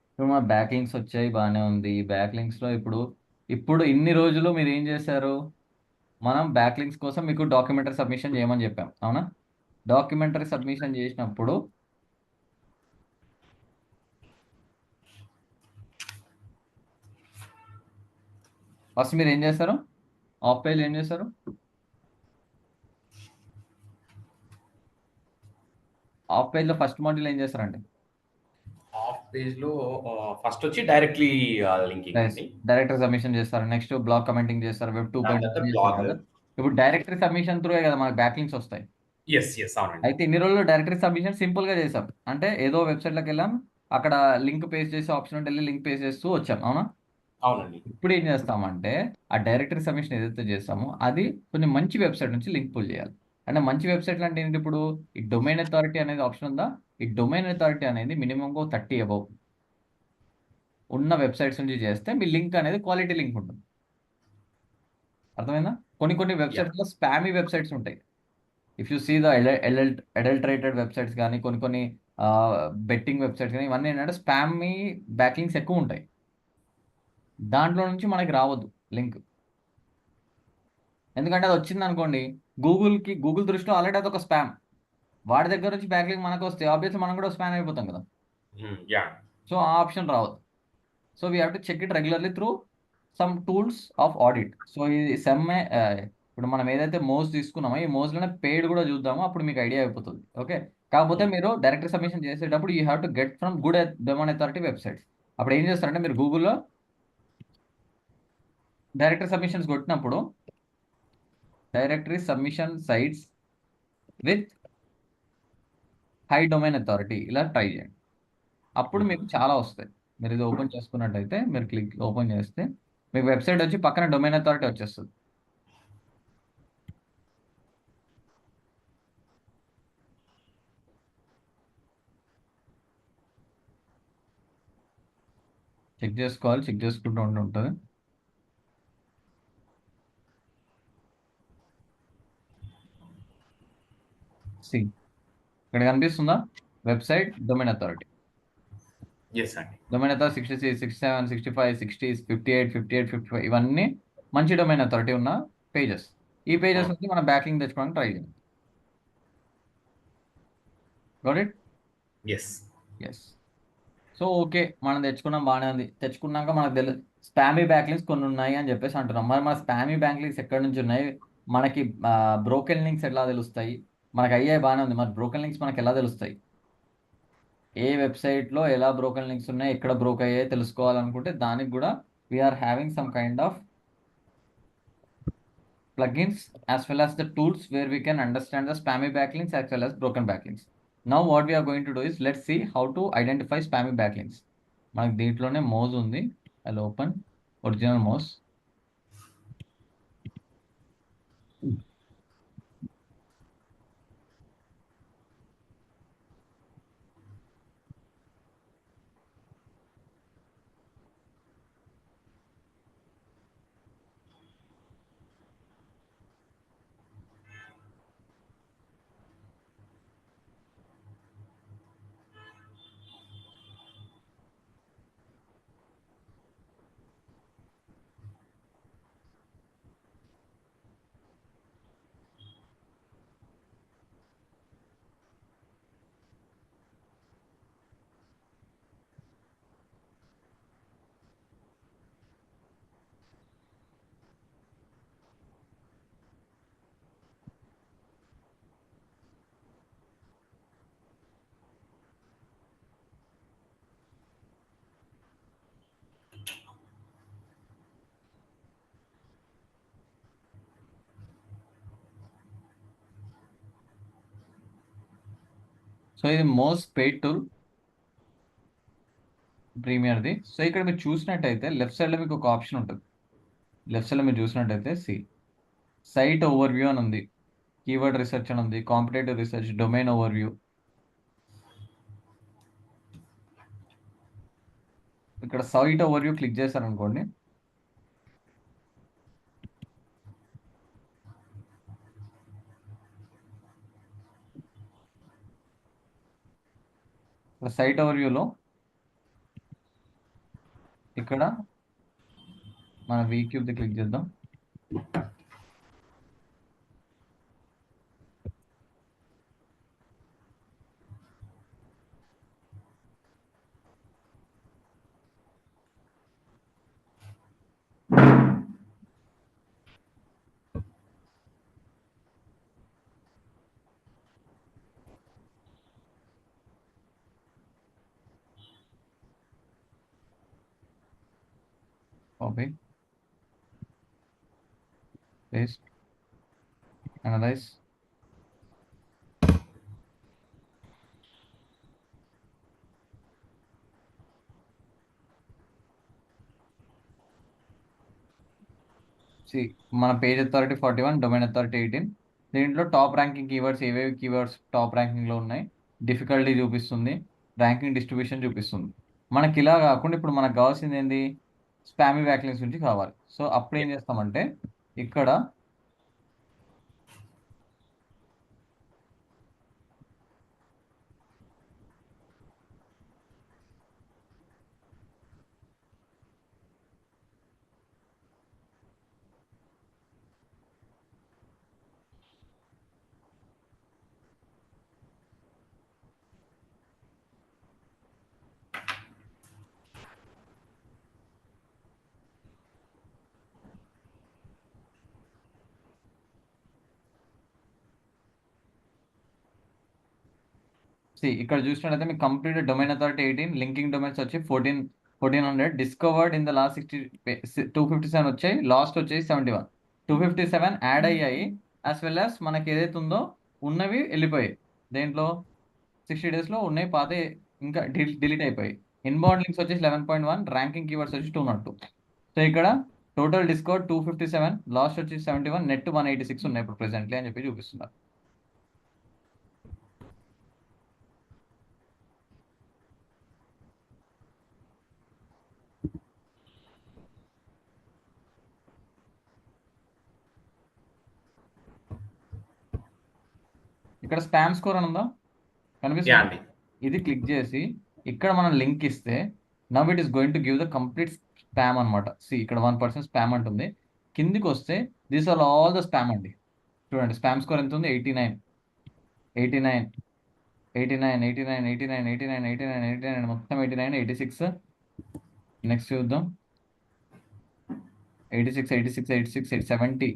ఇప్పుడు మన బ్యాక్ లింక్స్ వచ్చాయి, బాగానే ఉంది. బ్యాక్ లింక్స్లో ఇప్పుడు ఇన్ని రోజులు మీరు ఏం చేశారు? మనం బ్యాక్ లింక్స్ కోసం మీకు డాక్యుమెంటరీ సబ్మిషన్ చేయమని చెప్పాం, అవునా? డాక్యుమెంటరీ సబ్మిషన్ చేసినప్పుడు ఫస్ట్ మీరు ఏం చేస్తారు? ఆఫ్ పేజ్ ఏం చేస్తారు? ఆఫ్ పేజ్లో ఫస్ట్ మాడ్యూల్ ఏం చేస్తారంటే, ఆఫ్ పేజ్ లో ఫస్ట్ వచ్చి డైరెక్ట్లీ లింకింగ్ అండి. డైరెక్టరీ సబ్మిషన్ చేస్తారు. నెక్స్ట్ బ్లాగ్ కమెంటింగ్ చేస్తారు, వెబ్ 2.0 చేస్తారు బ్లాగ్. కదా. ఇప్పుడు డైరెక్టరీ సబ్మిషన్ త్రూ కదా మనకు బ్యాక్ లింక్స్ వస్తాయి. ఎస్, ఎస్, అవునండి. అయితే ఇన్ని రోజులు డైరెక్టరీ సబ్మిషన్ సింపుల్ గా చేసాం. అంటే ఏదో వెబ్సైట్లోకి వెళ్ళాం, అక్కడ లింక్ పేస్ట్ చేసి ఆప్షన్ ఉంటే వెళ్ళి లింక్ పేస్ట్ చేస్తూ వచ్చాం, అవునా? అవునండి. ఇప్పుడు ఏం చేస్తామంటే, ఆ డైరెక్టరీ సబ్మిషన్ ఏదైతే చేస్తామో అది కొన్ని మంచి వెబ్సైట్ నుంచి లింక్ పుల్ చేయాలి. అంటే మంచి వెబ్సైట్లు అంటే ఏంటి? ఇప్పుడు ఈ డొమైన్ అథారిటీ అనేది ఆప్షన్ ఉందా? ఈ డొమైన్ అథారిటీ అనేది మినిమం 30 అబౌవ్ ఉన్న వెబ్సైట్స్ నుంచి చేస్తే మీ లింక్ అనేది క్వాలిటీ లింక్ ఉంటుంది. అర్థమైందా? కొన్ని యా వెబ్సైట్స్లో స్పామీ వెబ్సైట్స్ ఉంటాయి. If you see the adulterated websites కానీ కొన్ని బెట్టింగ్ వెబ్సైట్స్ కానీ ఇవన్నీ ఏంటంటే స్పామీ బ్యాక్లింక్స్ ఎక్కువ ఉంటాయి. దాంట్లో నుంచి మనకి రావద్దు లింక్. ఎందుకంటే అది వచ్చింది అనుకోండి, గూగుల్ దృష్టిలో ఆల్రెడీ అది ఒక స్పామ్. వాడి దగ్గర నుంచి బ్యాక్లింక్ మనకు వస్తే ఆబ్వియస్లీ మనం కూడా స్పామ్ అయిపోతాం కదా. యా సో ఆ ఆప్షన్ రావద్దు. So we have to check it regularly through some tools of audit. So ఈ సెమ్మే ఇప్పుడు మనం ఏదైతే మోజ్ తీసుకున్నామో ఈ మోజ్లోనే పెయిడ్ కూడా చూద్దామో, అప్పుడు మీకు ఐడియా అయిపోతుంది. ఓకే, కాకపోతే మీరు డైరెక్ట్ సబ్మిషన్ చేసేటప్పుడు you have to get from good domain authority websites. అప్పుడు ఏం చేస్తారంటే మీరు గూగుల్లో డైరెక్టరీ సబ్మిషన్స్ కొట్టినప్పుడు directory submission sites with high domain authority ఇలా ట్రై చేయండి. అప్పుడు మీకు చాలా వస్తాయి. మీరు ఇది ఓపెన్ చేసుకున్నట్టయితే మీరు ఓపెన్ చేస్తే మీకు వెబ్సైట్ వచ్చి పక్కన డొమైన్ అథారిటీ వచ్చేస్తుంది. చెక్ చేసుకోవాలి, చెక్ చేసుకుంటూ ఉంటుంది. సి ఇక్కడ కనిపిస్తుందా వెబ్సైట్ డొమైన్ అథారిటీ. ఎస్ అండి. డొమైన్ అథారిటీ 66, 67, 65, 60, 58, 58, 55 ఇవన్నీ మంచి డొమైన్ అథారిటీ ఉన్న పేజెస్. ఈ పేజెస్ నుంచి మనం బ్యాక్లింగ్ తెచ్చుకోవడానికి ట్రై చేయాలి. Got it? Yes yes. So okay, మనం తెచ్చుకున్నాం, బాగానే ఉంది. తెచ్చుకున్నాక మనకు తెలుసు స్పామీ బ్యాక్లింక్స్ కొన్ని ఉన్నాయి అని చెప్పేసి అంటున్నాం. మరి మన స్పామీ బ్యాక్లింక్స్ ఎక్కడి నుంచి ఉన్నాయి? మనకి బ్రోకెన్ లింక్స్ ఎలా తెలుస్తాయి? మనకి అయ్యాయి, బాగానే ఉంది. మరి బ్రోకెన్ లింక్స్ మనకి ఎలా తెలుస్తాయి? ఏ వెబ్సైట్లో ఎలా బ్రోకెన్ లింక్స్ ఉన్నాయి, ఎక్కడ బ్రోక్ అయ్యాయి తెలుసుకోవాలనుకుంటే దానికి కూడా we're having some kind of plugins as well as the tools where we can understand the spammy backlinks as well as broken backlinks. Now what we are going to do is let's see how to identify spammy backlinks. మనకి దీంట్లోనే Moz ఉంది. I open original Moz. So ఇది most paid tool ప్రీమియర్ది. So ఇక్కడ మీరు చూసినట్టయితే left సైడ్లో మీకు ఒక ఆప్షన్ ఉంటుంది. లెఫ్ట్ సైడ్లో మీరు చూసినట్టయితే సైట్ ఓవర్ వ్యూ అని ఉంది, కీవర్డ్ రీసెర్చ్ అని ఉంది, competitive research, domain over view. ఇక్కడ సైట్ ఓవర్ వ్యూ క్లిక్ చేశారనుకోండి, సైట్ ఓవర్ వ్యూలో ఇక్కడ మన వీక్యూబ్ది క్లిక్ చేద్దాం. Copy, paste, analyze. See, మన పేజ్ అథారిటీ 41, డొమైన్ అథారిటీ 18. దీంట్లో టాప్ ర్యాంకింగ్ కీవర్డ్స్ ఏవేవి కీవర్డ్స్ టాప్ ర్యాంకింగ్లో ఉన్నాయి, డిఫికల్టీ చూపిస్తుంది, ర్యాంకింగ్ డిస్ట్రిబ్యూషన్ చూపిస్తుంది. మనకి ఇలా కాకుండా ఇప్పుడు మనకు కావాల్సింది ఏంది, స్పామీ బ్యాక్లింక్స్ నుంచి కావాలి. సో అప్పుడు ఏం చేస్తామంటే ఇక్కడ ఇక్కడ చూసినట్లయితే మీకు complete domain authority 18, linking domains వచ్చి 1400, డిస్కవర్డ్ ఇన్ ద లాస్ట్ 257 వచ్చాయి, లాస్ట్ వచ్చేసి 71, 257 యాడ్ అయ్యాయి, యాజ్ వెల్ యాజ్ మనకి ఏదైతే ఉందో ఉన్నవి వెళ్ళిపోయాయి. దేంట్లో 60 daysలో ఉన్నాయి, పాత ఇంకా డిలీట్ అయిపోయాయి. ఇన్బౌండ్ లింక్స్ వచ్చేసి 11.1, ర్యాంకింగ్ కీవర్డ్స్ వచ్చి 202. సో ఇక్కడ టోటల్ డిస్కవర్డ్ 257, లాస్ట్ వచ్చి 71, నెట్ 186 ఉన్నాయి ఇప్పుడు ప్రెసెంట్లీ అని చెప్పి చూపిస్తున్నారు. ఇక్కడ స్పామ్ స్కోర్ అని ఉందా కనిపిస్తుంది, ఇది క్లిక్ చేసి ఇక్కడ మనం లింక్ ఇస్తే now it is going to give the complete spam అనమాట. ఇక్కడ 1% స్పామ్ అంటుంది. కిందికి వస్తే these are all the spam అండి. చూడండి స్పామ్ స్కోర్ ఎంత ఉంది, 89, 89, 89, 89, 89, 89, 89, 89, మొత్తం 89, 86. నెక్స్ట్ చూద్దాం, 86, 86, 86, 70.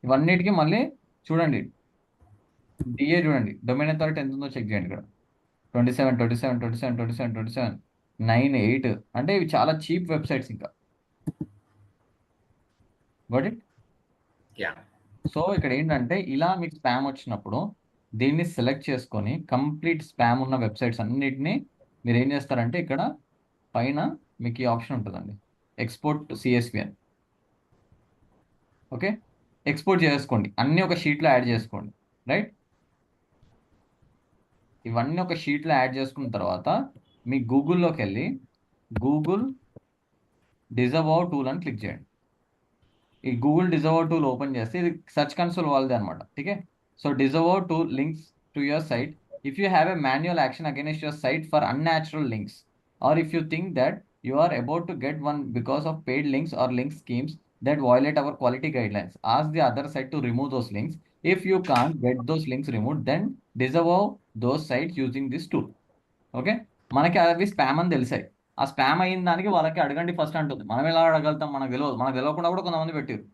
ఇవన్నిటికీ మళ్ళీ చూడండి డిఏ చూడండి, డొమైన్ అథారిటీ ఎంత ఉందో చెక్ చేయండి. ఇక్కడ 27, 27, 27, 27, 27, 9, 8. అంటే ఇవి చాలా చీప్ వెబ్సైట్స్ ఇంకా. Got it. సో ఇక్కడ ఏంటంటే ఇలా మీకు స్పామ్ వచ్చినప్పుడు దీన్ని సెలెక్ట్ చేసుకొని కంప్లీట్ స్పామ్ ఉన్న వెబ్సైట్స్ అన్నిటినీ మీరు ఏం చేస్తారంటే ఇక్కడ పైన మీకు ఈ ఆప్షన్ ఉంటుందండి, ఎక్స్పోర్ట్ టు CSV అని. ఓకే, ఎక్స్పోర్ట్ చేసుకోండి, అన్నీ ఒక షీట్లో యాడ్ చేసుకోండి. రైట్, ఇవన్నీ ఒక షీట్లో యాడ్ చేసుకున్న తర్వాత మీ గూగుల్లోకి వెళ్ళి గూగుల్ డిజవర్ టూల్ అని క్లిక్ చేయండి. ఈ గూగుల్ డిజవర్ టూల్ ఓపెన్ చేస్తే ఇది సెర్చ్ కన్సోల్ వాళ్ళదే అనమాట. Okay, so disavow tool links to your site if you have a manual action against your site for unnatural links or if you think that you are about to get one because of paid links or link schemes that violate our quality guidelines. Ask the other site to remove those links. If you can't get those links removed, then disavow those sites using this tool. Okay, మనకి అవి spam అని తెలిసాయి. ఆ spam అయిన దానికి వాళ్ళకి అడగండి first అంటుంది. మనం ఎలా అడగలుగుతాం, మనకు తెలియదు. మనకు తెలియకుండా కూడా కొంతమంది పెట్టారు.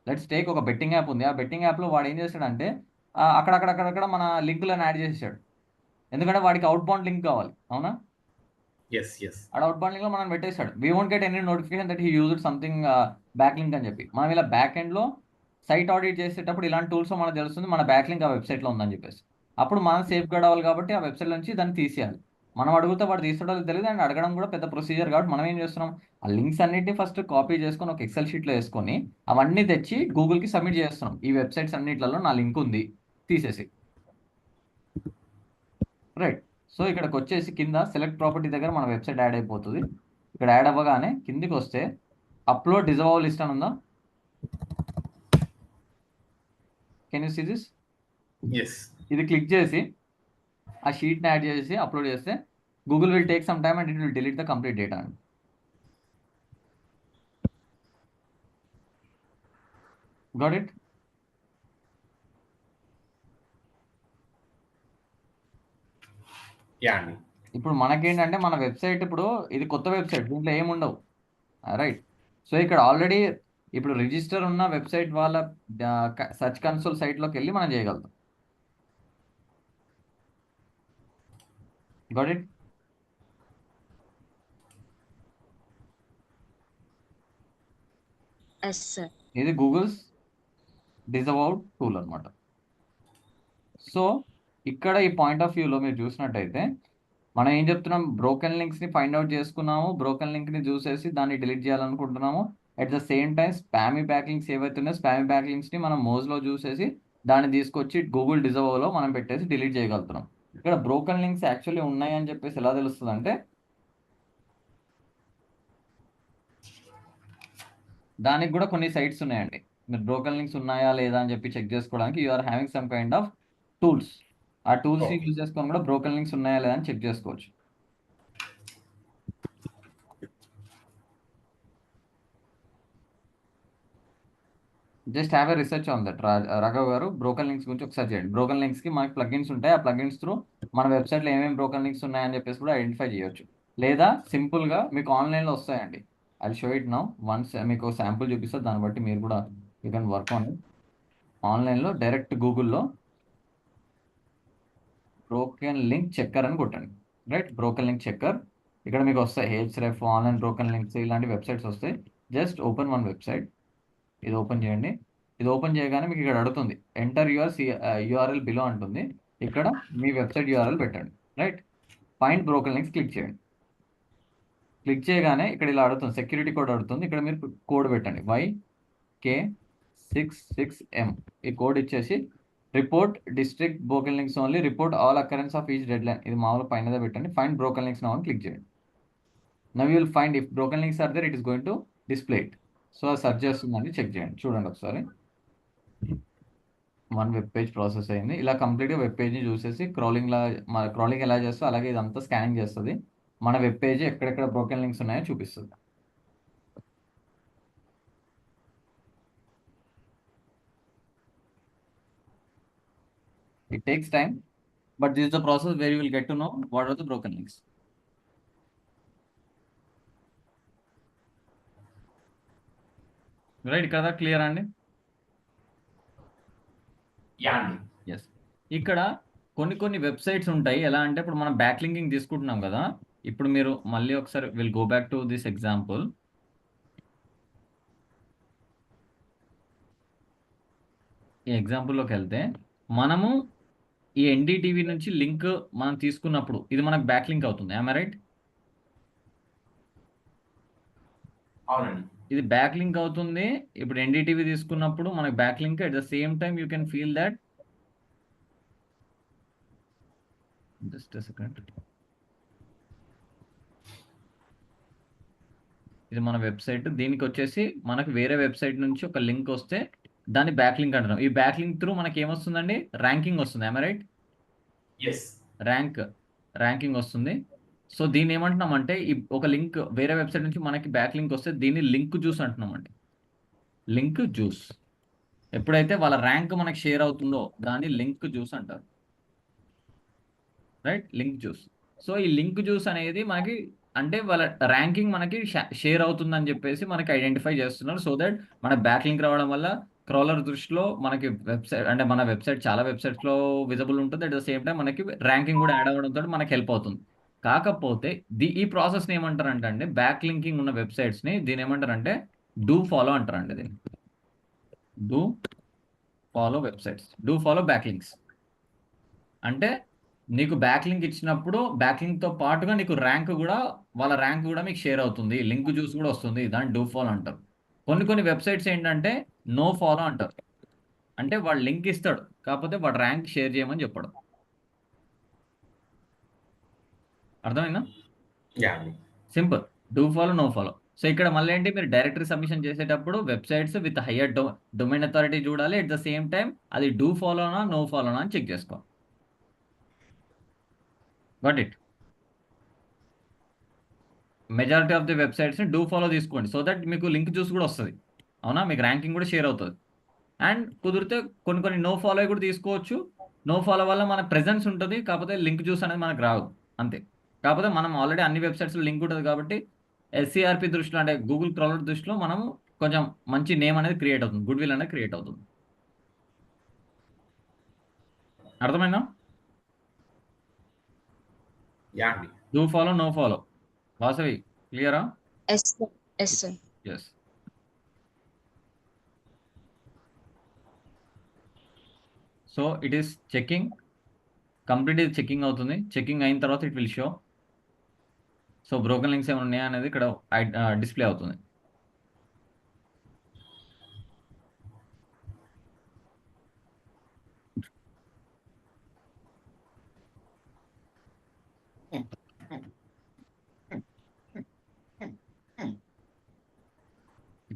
లెట్స్ టేక్ ఒక బెట్టింగ్ యాప్ ఉంది. ఆ బెట్టింగ్ యాప్లో వాడు ఏం చేస్తాడంటే అక్కడక్కడ మన లింకులను యాడ్ చేసాడు. ఎందుకంటే వాడికి అవుట్ బౌండ్ లింక్ కావాలి. అవునా, అక్కడ అవుట్ బౌండ్ లింక్ లో మనం పెట్టేశాడు. We won't get any notification that he used something back link అని చెప్పి. మనం ఇలా బ్యాక్ ఎండ్ లో సైట్ ఆడిట్ చేసేటప్పుడు ఇలాంటి టూల్స్ మనకు తెలుస్తుంది మన బ్యాక్ లింక్ ఆ వెబ్సైట్ లో ఉందని చెప్పేసి. అప్పుడు మనం సేఫ్ గార్డ్ అవ్వాలి కాబట్టి ఆ వెబ్సైట్ నుంచి దాన్ని తీసేయాలి. మనం అడిగితే వాడు తీసుకోవడం తెలియదు, అండ్ అడగడం కూడా పెద్ద ప్రొసీజర్. కాబట్టి మనం ఏం చేస్తున్నాం, ఆ లింక్స్ అన్నిటిని ఫస్ట్ కాపీ చేసుకొని ఒక ఎక్సెల్ షీట్లో వేసుకొని అవన్నీ తెచ్చి గూగుల్కి సబ్మిట్ చేస్తున్నాం. ఈ వెబ్సైట్స్ అన్నిట్లలో నా లింక్ ఉంది, తీసేసి. రైట్, సో ఇక్కడికి వచ్చేసి కింద సెలెక్ట్ ప్రాపర్టీ దగ్గర మన వెబ్సైట్ యాడ్ అయిపోతుంది. ఇక్కడ యాడ్ అవ్వగానే కిందికి వస్తే అప్లోడ్ డిజవర్ లిస్ట్ అని ఉందా, కెన్ యూ సీ దిస్? ఇది క్లిక్ చేసి ఆ షీట్ని యాడ్ చేసి అప్లోడ్ చేస్తే Google will take some time and it will delete the complete data అండి. Got it? ఇప్పుడు మనకేంటంటే మన వెబ్సైట్ ఇప్పుడు ఇది కొత్త వెబ్సైట్, దీంట్లో ఏముండవు. రైట్, సో ఇక్కడ ఆల్రెడీ ఇప్పుడు రిజిస్టర్ ఉన్న వెబ్సైట్ వాళ్ళ సర్చ్ కన్సోల్ సైట్లోకి వెళ్ళి మనం చేయగలుగుతాం. Got it? ఇది గూగుల్స్ డిజవర్ టూల్ అనమాట. సో ఇక్కడ ఈ పాయింట్ ఆఫ్ వ్యూలో మీరు చూసినట్టయితే మనం ఏం చెప్తున్నాం, బ్రోకెన్ లింక్స్ని ఫైండ్ అవుట్ చేసుకున్నాము, బ్రోకెన్ లింక్ని చూసేసి దాన్ని డిలీట్ చేయాలనుకుంటున్నాము. At the same time spammy back links ఏవైతే ఉన్నాయో స్పామీ బ్యాక్ లింక్స్ని మనం మోజ్లో చూసేసి దాన్ని తీసుకొచ్చి గూగుల్ డిజర్వ్లో మనం పెట్టేసి డిలీట్ చేయగలుగుతున్నాం. ఇక్కడ బ్రోకన్ లింక్స్ యాక్చువల్లీ ఉన్నాయి అని చెప్పేసి ఎలా తెలుస్తుంది అంటే, దానికి కూడా కొన్ని సైట్స్ ఉన్నాయండి. మీరు బ్రోకన్ లింక్స్ ఉన్నాయా లేదా అని చెప్పి చెక్ చేసుకోవడానికి you are having some kind of tools. ఆ టూల్స్ని Okay. యూజ్ చేసుకొని కూడా బ్రోకన్ లింక్స్ ఉన్నాయా లేదా అని చెక్ చేసుకోవచ్చు. Just have a research on that. Raghav గారు బ్రోకన్ లింక్స్ గురించి ఒకసారి చేయండి. బ్రోకన్ లింక్స్కి మనకి ప్లగిన్స్ ఉంటాయి. ఆ ప్లగిన్స్ త్రూ మన వెబ్సైట్లో ఏమేమి బ్రోకన్ లింక్స్ ఉన్నాయని చెప్పేసి కూడా ఐడెంటిఫై చేయొచ్చు. లేదా సింపుల్గా మీకు ఆన్లైన్లో వస్తాయండి. I show it now once. మీకు శాంపుల్ చూపిస్తే దాన్ని బట్టి మీరు కూడా you can work on it. ఆన్లైన్లో డైరెక్ట్ గూగుల్లో బ్రోకెన్ లింక్ చెక్కర్ అని కొట్టండి. రైట్, బ్రోకెన్ లింక్ చెక్కర్. ఇక్కడ మీకు వస్తాయి హెచ్రెఫ్, ఆన్లైన్ బ్రోకెన్ లింక్స్, ఇలాంటి వెబ్సైట్స్ వస్తాయి. Just open one website. ఇది ఓపెన్ చేయండి. ఇది ఓపెన్ చేయగానే మీకు ఇక్కడ అడుగుతుంది ఎంటర్ యువర్ యూఆర్ఎల్ బిలో అంటుంది. ఇక్కడ మీ వెబ్సైట్ యూఆర్ఎల్ పెట్టండి. Right, find broken links click చేయండి. క్లిక్ చేయగానే ఇక్కడ ఇలా అడుగుతుంది, సెక్యూరిటీ కోడ్ అడుగుతుంది. ఇక్కడ మీరు కోడ్ పెట్టండి YK66M. ఈ కోడ్ ఇచ్చేసి report distinct broken links only, report all occurrences of each dead line. ఇది మామూలు పైనదే పెట్టండి. ఫైండ్ బ్రోకెన్ లింక్స్ నౌ అని క్లిక్ చేయండి. Now you will find if broken links are there, it is going to display it. So అది search చేస్తుందండి, check చేయండి. చూడండి ఒకసారి. వన్ వెబ్ పేజ్ ప్రాసెస్ అయింది. ఇలా కంప్లీట్గా వెబ్ పేజ్ని చూసేసి క్రాలింగ్ ఎలా చేస్తో అలాగే ఇదంతా స్కానింగ్ చేస్తుంది. మన వెబ్ పేజ్ ఎక్కడెక్కడ బ్రోకెన్ లింక్స్ ఉన్నాయో చూపిస్తుంది. It takes time, but this is the process where you will get to know what are the broken links. Right, ఇక్కడ క్లియర్ అండి? యా అండి. ఎస్. ఇక్కడ కొన్ని వెబ్సైట్స్ ఉంటాయి. ఎలా అంటే ఇప్పుడు మనం బ్యాక్ లింకింగ్ తీసుకుంటున్నాం కదా. ఇప్పుడు మీరు మళ్ళీ ఒకసారి will go back to this example. ఈ ఎగ్జాంపుల్లోకి వెళ్తే మనము ఈ ఎన్డీటీవీ నుంచి లింక్ మనం తీసుకున్నప్పుడు ఇది మనకు బ్యాక్ లింక్ అవుతుంది. I right? అవునండి. ఇది బ్యాక్ లింక్ అవుతుంది. ఇప్పుడు ఎన్డీటీవీ తీసుకున్నప్పుడు మనకు back link. At the same time you can feel that. Just a second. ఇది మన వెబ్సైట్. దీనికి వచ్చేసి మనకు వేరే వెబ్సైట్ నుంచి ఒక లింక్ వస్తే దాన్ని బ్యాక్ లింక్ అంటున్నాం. ఈ బ్యాక్ లింక్ త్రూ మనకి ఏమొస్తుందండి? ర్యాంకింగ్ వస్తుంది. I right? ఎస్. ర్యాంకింగ్ వస్తుంది. సో దీన్ని ఏమంటున్నామంటే ఈ ఒక లింక్ వేరే వెబ్సైట్ నుంచి మనకి బ్యాక్ లింక్ వస్తే దీన్ని లింక్ జ్యూస్ అంటున్నామండి. Link juice. ఎప్పుడైతే వాళ్ళ ర్యాంక్ మనకి షేర్ అవుతుందో దాన్ని లింక్ జ్యూస్ అంటారు. Right, link juice. సో ఈ లింక్ జ్యూస్ అనేది మనకి అంటే వాళ్ళ ర్యాంకింగ్ మనకి షేర్ అవుతుందని చెప్పేసి మనకి ఐడెంటిఫై చేస్తున్నారు. సో దట్ మన బ్యాక్ లింక్ రావడం వల్ల క్రాలర్ దృష్టిలో మనకి వెబ్సైట్ అంటే మన వెబ్సైట్ చాలా వెబ్సైట్స్లో విజిబుల్ ఉంటుంది. అట్ ద సేమ్ టైం మనకి ర్యాంకింగ్ కూడా యాడ్ అవ్వడంతో మనకి హెల్ప్ అవుతుంది. కాకపోతే ఈ ప్రాసెస్ని ఏమంటారంటే అండి, బ్యాక్ లింకింగ్ ఉన్న వెబ్సైట్స్ని దీని ఏమంటారంటే డూ ఫాలో అంటారండి. దీన్ని do follow websites, do follow back links. అంటే నీకు బ్యాక్ లింక్ ఇచ్చినప్పుడు బ్యాక్ లింక్తో పాటుగా నీకు వాళ్ళ ర్యాంక్ కూడా మీకు షేర్ అవుతుంది. లింక్ జ్యూస్ కూడా వస్తుంది. దాన్ని డూ ఫాలో అంటారు. కొన్ని వెబ్సైట్స్ ఏంటంటే నో ఫాలో అంటారు. అంటే వాడు లింక్ ఇస్తాడు, కాకపోతే వాడు ర్యాంక్ షేర్ చేయమని చెప్పాడు. అర్థమైందా? యా అండి. Simple. Do follow, no follow. So ఇక్కడ మళ్ళీ ఏంటి, మీరు డైరెక్టరీ సబ్మిషన్ చేసేటప్పుడు websites with higher domain authority చూడాలి. అట్ ద సేమ్ టైం అది డూ ఫాలోనా నో ఫాలోనా అని చెక్ చేసుకోవాలి. Got it? Majority of the వెబ్సైట్స్ని డూ ఫాలో తీసుకోండి. సో దట్ మీకు లింక్ చూసి కూడా వస్తుంది. అవునా, మీకు ర్యాంకింగ్ కూడా షేర్ అవుతుంది. అండ్ కుదిరితే కొన్ని నో ఫాలో కూడా తీసుకోవచ్చు. నో ఫాలో వల్ల మన ప్రెజెన్స్ ఉంటుంది, కాకపోతే లింక్ చూస్ అనేది మనకు రాదు అంతే. కాకపోతే మనం ఆల్రెడీ అన్ని వెబ్సైట్స్లో లింక్ ఉంటుంది కాబట్టి SCRP దృష్టిలో అంటే గూగుల్ క్రాలర్ దృష్టిలో మనము కొంచెం మంచి నేమ్ అనేది క్రియేట్ అవుతుంది, గుడ్ విల్ అనేది క్రియేట్ అవుతుంది. అర్థమైందా? యా అండి. Do follow, no follow. Vasavi, క్లియరా? Yes, sir. Yes, sir. Yes. So it is checking, complete ఇది చెకింగ్ అవుతుంది. చెకింగ్ అయిన తర్వాత it will show. So broken links ఏమైనా ఉన్నాయా అనేది ఇక్కడ డిస్ప్లే అవుతుంది.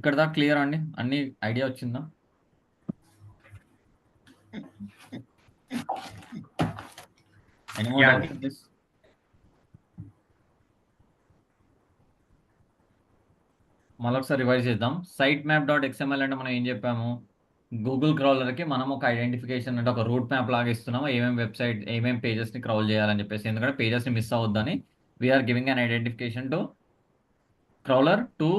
ఇక్కడ దాకా క్లియర్ అండి, అన్ని ఐడియా వచ్చిందా? Any more Yeah, doubts in this? మళ్ళొకసారి రివైజ్ చేద్దాం. సైట్ మ్యాప్ డాట్ ఎక్స్ఎంఎల్ అంటే మనం ఏం చెప్పాము? గూగుల్ క్రౌలర్కి మనం ఒక ఐడెంటిఫికేషన్ అంటే ఒక రూట్ మ్యాప్ లాగా ఇస్తున్నాము, ఏమేమి వెబ్సైట్ ఏమేమి పేజెస్ని క్రౌల్ చేయాలని చెప్పేసి. ఎందుకంటే పేజెస్ని మిస్ అవ్వద్దని we're giving an identification to crawler to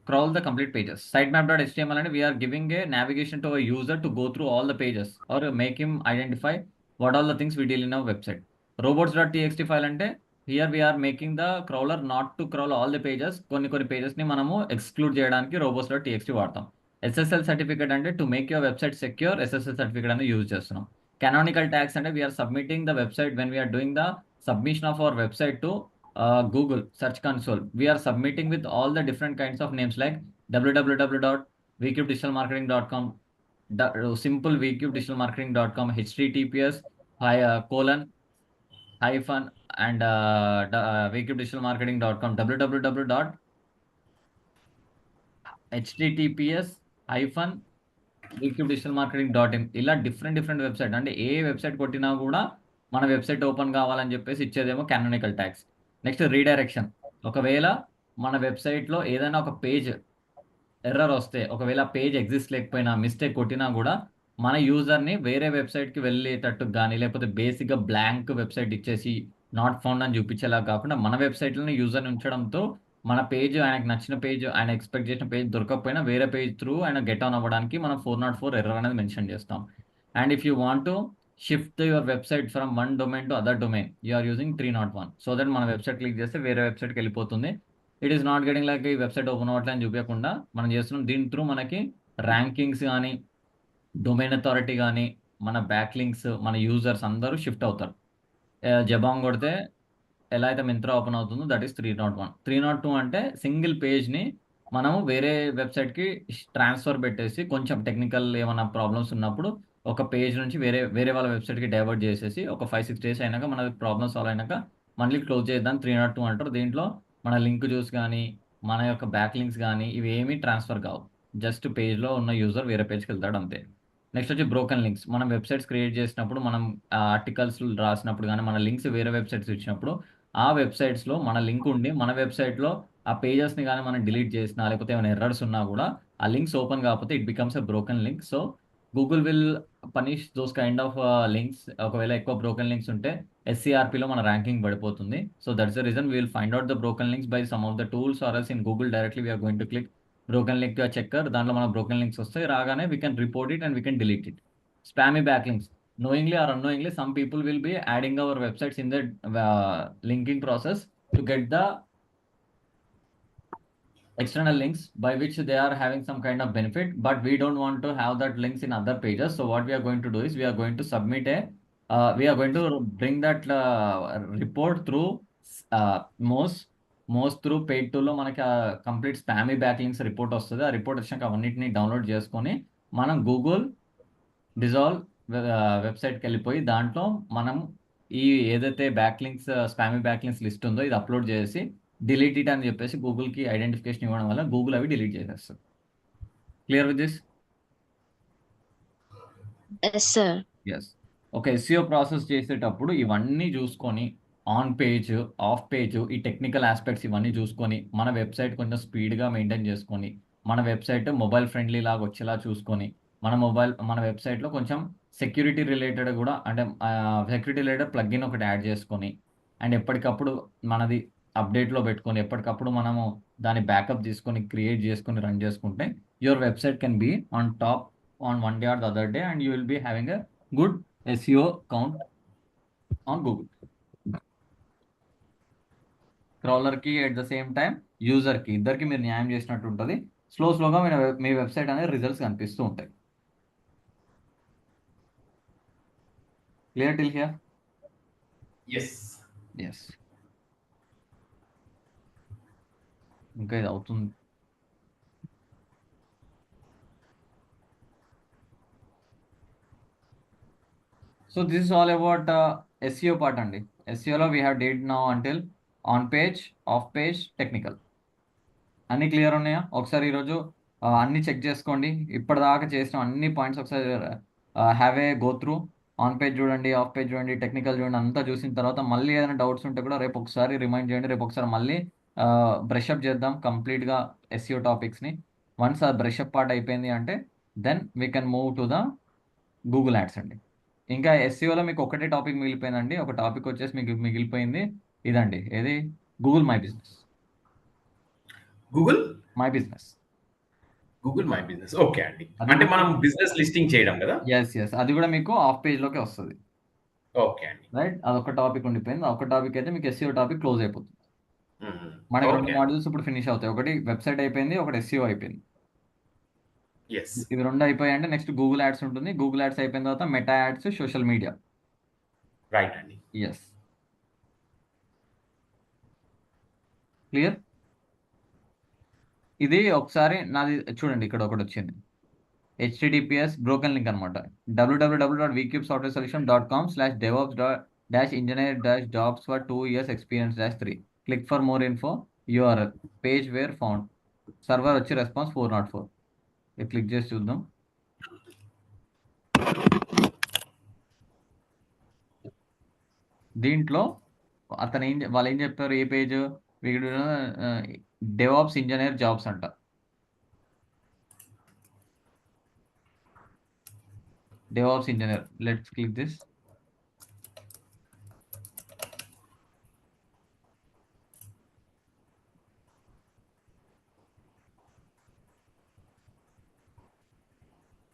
crawl the complete pages. Sitemap.html and we are giving a navigation to a user to go through all the pages or make him identify what all the things we deal in our website. Robots.txt file ante here we are making the crawler not to crawl all the pages. కొన్ని pages ని మనము exclude చేయడానికి robots.txt వాడతాం. SSL certificate అంటే to make your website secure, SSL certificate అనేది use చేస్తున్నాం. Canonical tags అంటే we are submitting the website when we are doing the submission of our website to Google Search Console. We are submitting with all the different kinds of names like www.vcubedigitalmarketing.com, simple vcubedigitalmarketing.com, https colon hyphen and vcubedigitalmarketing.com, www.https hyphen vcubedigitalmarketing.in. ఇలా different website అంటే ఏ website కొట్టినా కూడా మన website open కావాలని చెప్పేసి ఇచ్చేదేమో కానోనికల్ tags. Next redirection. ఒకవేళ మన వెబ్సైట్లో ఏదైనా ఒక పేజ్ ఎర్రర్ వస్తే, ఒకవేళ పేజ్ ఎగ్జిస్ట్ లేకపోయినా మిస్టేక్ కొట్టినా కూడా మన యూజర్ని వేరే వెబ్సైట్కి వెళ్ళేటట్టు కానీ, లేకపోతే బేసిక్గా బ్లాంక్ వెబ్సైట్ ఇచ్చేసి నాట్ ఫౌండ్ అని చూపించేలా కాకుండా మన వెబ్సైట్లోనే యూజర్ని ఉంచడంతో మన పేజ్ ఆయనకు నచ్చిన పేజ్, ఆయన ఎక్స్పెక్ట్ చేసిన పేజ్ దొరకకపోయినా వేరే పేజ్ త్రూ ఆయన గెట్ ఆన్ అవ్వడానికి మనం 404 ఎర్రర్ అనేది మెన్షన్ చేస్తాం. And if you want to shift your website from one domain to other domain, you are using 301. So that మన వెబ్సైట్ క్లిక్ చేస్తే వేరే వెబ్సైట్కి వెళ్ళిపోతుంది. It is not getting like ఈ వెబ్సైట్ ఓపెన్ అవ్వట్లే అని చూపించకుండా మనం చేస్తున్నాం. దీని త్రూ మనకి ర్యాంకింగ్స్ కానీ, డొమైన్ అథారిటీ కానీ, మన బ్యాక్ లింక్స్, మన యూజర్స్ అందరూ షిఫ్ట్ అవుతారు. జబాంగ్ కొడితే ఎలా అయితే మింత్రా ఓపెన్ అవుతుందో దట్ ఈస్ 301. 302 అంటే సింగిల్ పేజ్ని మనము వేరే వెబ్సైట్కి ట్రాన్స్ఫర్ పెట్టేసి, కొంచెం టెక్నికల్ ఏమైనా ప్రాబ్లమ్స్ ఉన్నప్పుడు ఒక పేజ్ నుంచి వేరే వాళ్ళ వెబ్సైట్కి డైవర్ట్ చేసేసి ఒక 5-6 డేస్ అయినాక మన ప్రాబ్లమ్ సాల్వ్ అయినాక మళ్ళీ క్లోజ్ చేద్దాం 302 అంటారు. దీంట్లో మన లింక్ జ్యూస్ కానీ, మన యొక్క బ్యాక్ లింక్స్ కానీ ఇవి ఏమీ ట్రాన్స్ఫర్ కావు. జస్ట్ పేజ్లో ఉన్న యూజర్ వేరే పేజ్కి వెళ్తాడు అంతే. నెక్స్ట్ వచ్చి బ్రోకెన్ లింక్స్. మనం వెబ్సైట్స్ క్రియేట్ చేసినప్పుడు, మనం ఆర్టికల్స్ రాసినప్పుడు కానీ, మన లింక్స్ వేరే వెబ్సైట్స్ ఇచ్చినప్పుడు ఆ వెబ్సైట్స్లో మన లింక్ ఉండి మన వెబ్సైట్లో ఆ పేజెస్ని కానీ మనం డిలీట్ చేసినా, లేకపోతే ఏమైనా ఎర్రర్స్ ఉన్నా కూడా ఆ లింక్స్ ఓపెన్ కాకపోతే it becomes a broken link. So Google will punish those kind of links. ఒకవేళ ఎక్కువ బ్రోకెన్ లింక్స్ ఉంటే SCRPలో మన ర్యాంకింగ్ పడిపోతుంది. So that's the reason we will find out the broken links by some of the tools or else in Google directly we're going to click broken link checker. దాంట్లో మన broken links వస్తాయి, రాగానే we can report it and we can delete it. Spammy back links. Knowingly or unknowingly, some people will be adding our websites in the linking process to get the external links by which they are having some kind of benefit, but we don't want to have that links in other pages. So what we are going to do is we are going to submit we are going to bring that report through most through paid tool లో మనకి complete స్పామీ back links report వస్తుంది. ఆ report వచ్చాక అవన్నిటిని download చేసుకొని మనం Google dissolve వెబ్సైట్కి వెళ్ళిపోయి దాంట్లో మనం ఈ ఏదైతే back links, spammy back links list ఉందో ఇది అప్లోడ్ చేసి డిలీట్ ఇట్ అని చెప్పేసి గూగుల్కి ఐడెంటిఫికేషన్ ఇవ్వడం వల్ల గూగుల్ అవి డిలీట్ చేసేస్తుంది. Clear with this? Yes, sir. Yes. ఒక SEO ప్రాసెస్ చేసేటప్పుడు ఇవన్నీ చూసుకొని ఆన్ పేజ్, ఆఫ్ పేజ్, ఈ టెక్నికల్ ఆస్పెక్ట్స్ ఇవన్నీ చూసుకొని మన వెబ్సైట్ కొంచెం స్పీడ్గా మెయింటైన్ చేసుకొని, మన వెబ్సైట్ మొబైల్ ఫ్రెండ్లీ లాగా వచ్చేలా చూసుకొని, మన వెబ్సైట్లో కొంచెం సెక్యూరిటీ రిలేటెడ్ కూడా, అంటే సెక్యూరిటీ రిలేటెడ్ ప్లగ్ఇన్ ఒకటి యాడ్ చేసుకొని, అండ్ ఎప్పటికప్పుడు మనది అప్డేట్లో పెట్టుకొని, ఎప్పటికప్పుడు మనము దాన్ని బ్యాకప్ తీసుకొని క్రియేట్ చేసుకొని రన్ చేసుకుంటే your website can be on top on one day or the other day and you will be having a good SEO count on Google. Crawler కి at the same time user కి ఇద్దరికి మీరు న్యాయం చేసినట్టు ఉంటుంది. స్లోగా మీ website అనేది results కనిపిస్తూ ఉంటాయి. Clear till here? ఎస్. ఇంకా ఇది అవుతుంది. So this is all about SEO part అండి. SEO లో we have did now until on page, off page, technical. అన్ని క్లియర్ ఉన్నాయా? ఒకసారి ఈరోజు అన్ని చెక్ చేసుకోండి. ఇప్పటిదాకా చేసిన అన్ని పాయింట్స్ ఒకసారి have a go through. On page చూడండి, ఆఫ్ పేజ్ చూడండి, టెక్నికల్ చూడండి, అంతా చూసిన తర్వాత మళ్ళీ ఏదైనా డౌట్స్ ఉంటే కూడా రేపు ఒకసారి రిమైండ్ చేయండి. రేపు ఒకసారి మళ్ళీ బ్రష్ అప్ చేద్దాం కంప్లీట్గా ఎస్ఈఓ టాపిక్స్ని. వన్స్ ఆ బ్రష్ అప్ పార్ట్ అయిపోయింది అంటే then we can move to the Google ads అండి. ఇంకా ఎస్ఈఓలో మీకు ఒకటే టాపిక్ మిగిలిపోయిందండి. ఒక టాపిక్ వచ్చేసి మీకు మిగిలిపోయింది ఇదండి, ఏది? Google my business. Google my business my business. Okay అండి. అది అంటే కూడా మనం బిజినెస్ లిస్టింగ్ చేయడం కదా? ఎస్ అది కూడా మీకు ఆఫ్ పేజ్లోకి వస్తుంది, ఓకే అండి. రైట్? అదొక టాపిక్ ఉండిపోయింది. ఒక టాపిక్ అయితే మీకు ఎస్ఈఓ టాపిక్ క్లోజ్ అయిపోతుంది. మనకి 2 ఓకే. మాడ్యూల్స్ ఇప్పుడు ఫినిష్ అవుతాయి. ఒకటి వెబ్సైట్ అయిపోయింది, ఒకటి ఎస్ఈఓ అయిపోయింది. ఎస్. ఇవి 2 అయిపోయాయి అంటే నెక్స్ట్ గూగుల్ యాడ్స్ ఉంటుంది. గూగుల్ యాడ్స్ అయిపోయిన తర్వాత Meta ads, social media. Right అండి. Yes, clear? ఇది ఒకసారి నాది చూడండి, ఇక్కడ ఒకటి వచ్చింది, https బ్రోకెన్ లింక్ అనమాట. www.vcubesofficeSolution.com/devops-engineer-jobs for 2 years experience-3. Click for more info. URL page where found. Server వచ్చి రెస్పాన్స్ 404. ఇది క్లిక్ చేసి చూద్దాం. దీంట్లో అతను వాళ్ళు ఏం చెప్పారు? ఏ పేజ్? వీడు డెవాప్స్ ఇంజనీర్ జాబ్స్ అంట. DevOps engineer. Let's click this.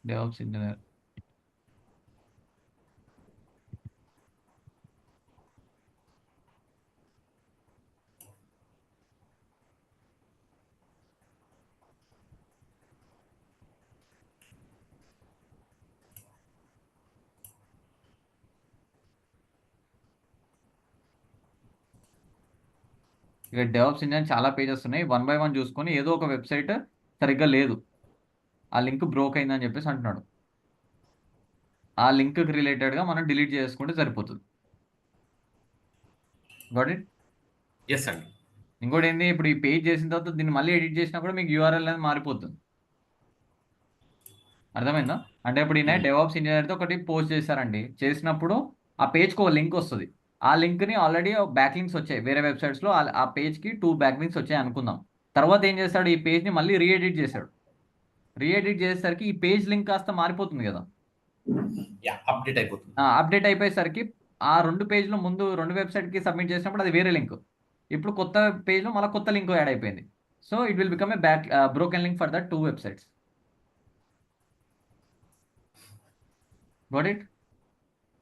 DevOps engineer. ఇక డెవాప్స్ ఇంజనీర్ చాలా పేజెస్ ఉన్నాయి. 1 by 1 చూసుకొని ఏదో ఒక వెబ్సైట్ సరిగ్గా లేదు, ఆ లింక్ బ్రోక్ అయిందని చెప్పేసి అంటున్నాడు. ఆ లింక్కి రిలేటెడ్గా మనం డిలీట్ చేసుకుంటే సరిపోతుంది. Got it? ఎస్ అండి. ఇంకోటి ఏంది, ఇప్పుడు ఈ పేజ్ చేసిన తర్వాత దీన్ని మళ్ళీ ఎడిట్ చేసినా కూడా మీకు యూఆర్ఎల్ అనేది మారిపోతుంది. అర్థమైందా? అంటే ఇప్పుడు ఈయన డెవాప్స్ ఇంజనీర్తో ఒకటి పోస్ట్ చేశారండి. చేసినప్పుడు ఆ పేజ్కి ఒక లింక్ వస్తుంది. ఆ లింక్ని ఆల్రెడీ బ్యాక్ లింక్స్ వచ్చాయి వేరే వెబ్సైట్స్లో. ఆ పేజ్కి 2 బ్యాక్ లింక్స్ వచ్చాయి అనుకుందాం. తర్వాత ఏం చేస్తాడు, ఈ పేజ్ని మళ్ళీ రీఎడిట్ చేశాడు. రీఎడిట్ చేసేసరికి ఈ పేజ్ లింక్ కాస్త మారిపోతుంది కదా, అప్డేట్ అయిపోతుంది. అప్డేట్ అయిపోయేసరికి ఆ 2 పేజ్లో ముందు 2 వెబ్సైట్కి సబ్మిట్ చేసినప్పుడు అది వేరే లింక్, ఇప్పుడు కొత్త పేజ్లో మళ్ళీ కొత్త లింక్ యాడ్ అయిపోయింది. So it will become a broken link for that 2 websites. Got it?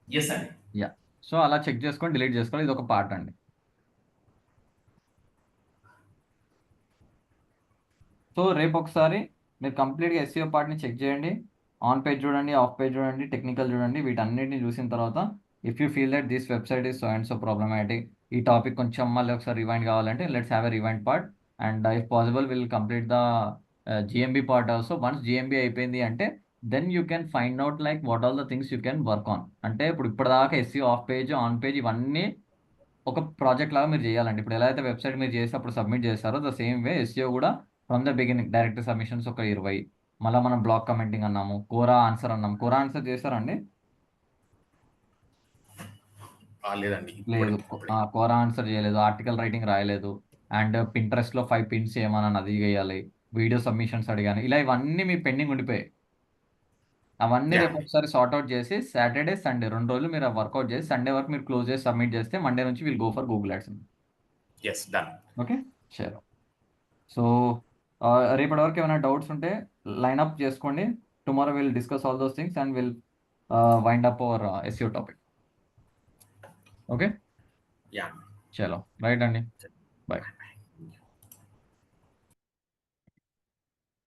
Yes అండి. యా. సో అలా చెక్ చేసుకొని డిలీట్ చేసుకోవాలి. ఇది ఒక పార్ట్ అండి. సో రేపు ఒకసారి మీరు కంప్లీట్గా ఎస్ఈఓ పార్ట్ని చెక్ చేయండి. ఆన్ పేజ్ చూడండి, ఆఫ్ పేజ్ చూడండి, టెక్నికల్ చూడండి. వీటన్నిటిని చూసిన తర్వాత if you feel that this website is so and so problematic, ఈ టాపిక్ కొంచెం మళ్ళీ ఒకసారి రివైండ్ కావాలంటే let's have a rewind part. And if possible will complete the GMB part also. Once GMB అయిపోయింది అంటే then you can find out like what all the things you can work on. అంటే ఇప్పటిదాకా SEO off page, on page ఇవన్నీ ఒక project లాగా మీరు చేయాలండి. ఇప్పుడు ఎలా అయితే వెబ్సైట్ మీరు చేసి అప్పుడు సబ్మిట్ చేస్తారో ద సేమ్ వే ఎస్ఈఓ కూడా from the beginning direct submissions ఒక 20, మళ్ళీ మనం బ్లాక్ కమెంటింగ్ అన్నాము, కోరా ఆన్సర్ అన్నాం. కోరా ఆన్సర్ చేశారండి? లేదండి. లేదు, కోరా ఆన్సర్ చేయలేదు, ఆర్టికల్ రైటింగ్ రాయలేదు, అండ్ పింట్రెస్ట్లో 5 పిన్స్ చేయమని అది చేయాలి, వీడియో సబ్మిషన్స్ అడిగాను. ఇలా ఇవన్నీ మీ పెండింగ్ ఉండిపోయాయి. అవన్నీ రేపు ఒకసారి సార్ట్అవుట్ చేసి సాటర్డే సండే 2 రోజులు మీరు వర్కౌట్ చేసి సండే వరకు మీరు క్లోజ్ చేసి సబ్మిట్ చేస్తే మండే నుంచి will go for Google ads. Yes, done. Okay, sure. So రేపటి వరకు ఏమైనా డౌట్స్ ఉంటే లైన్ అప్ చేసుకోండి. Tomorrow will discuss all those things and will wind up our SEO topic. Okay, yeah, చలో right అండి, bye.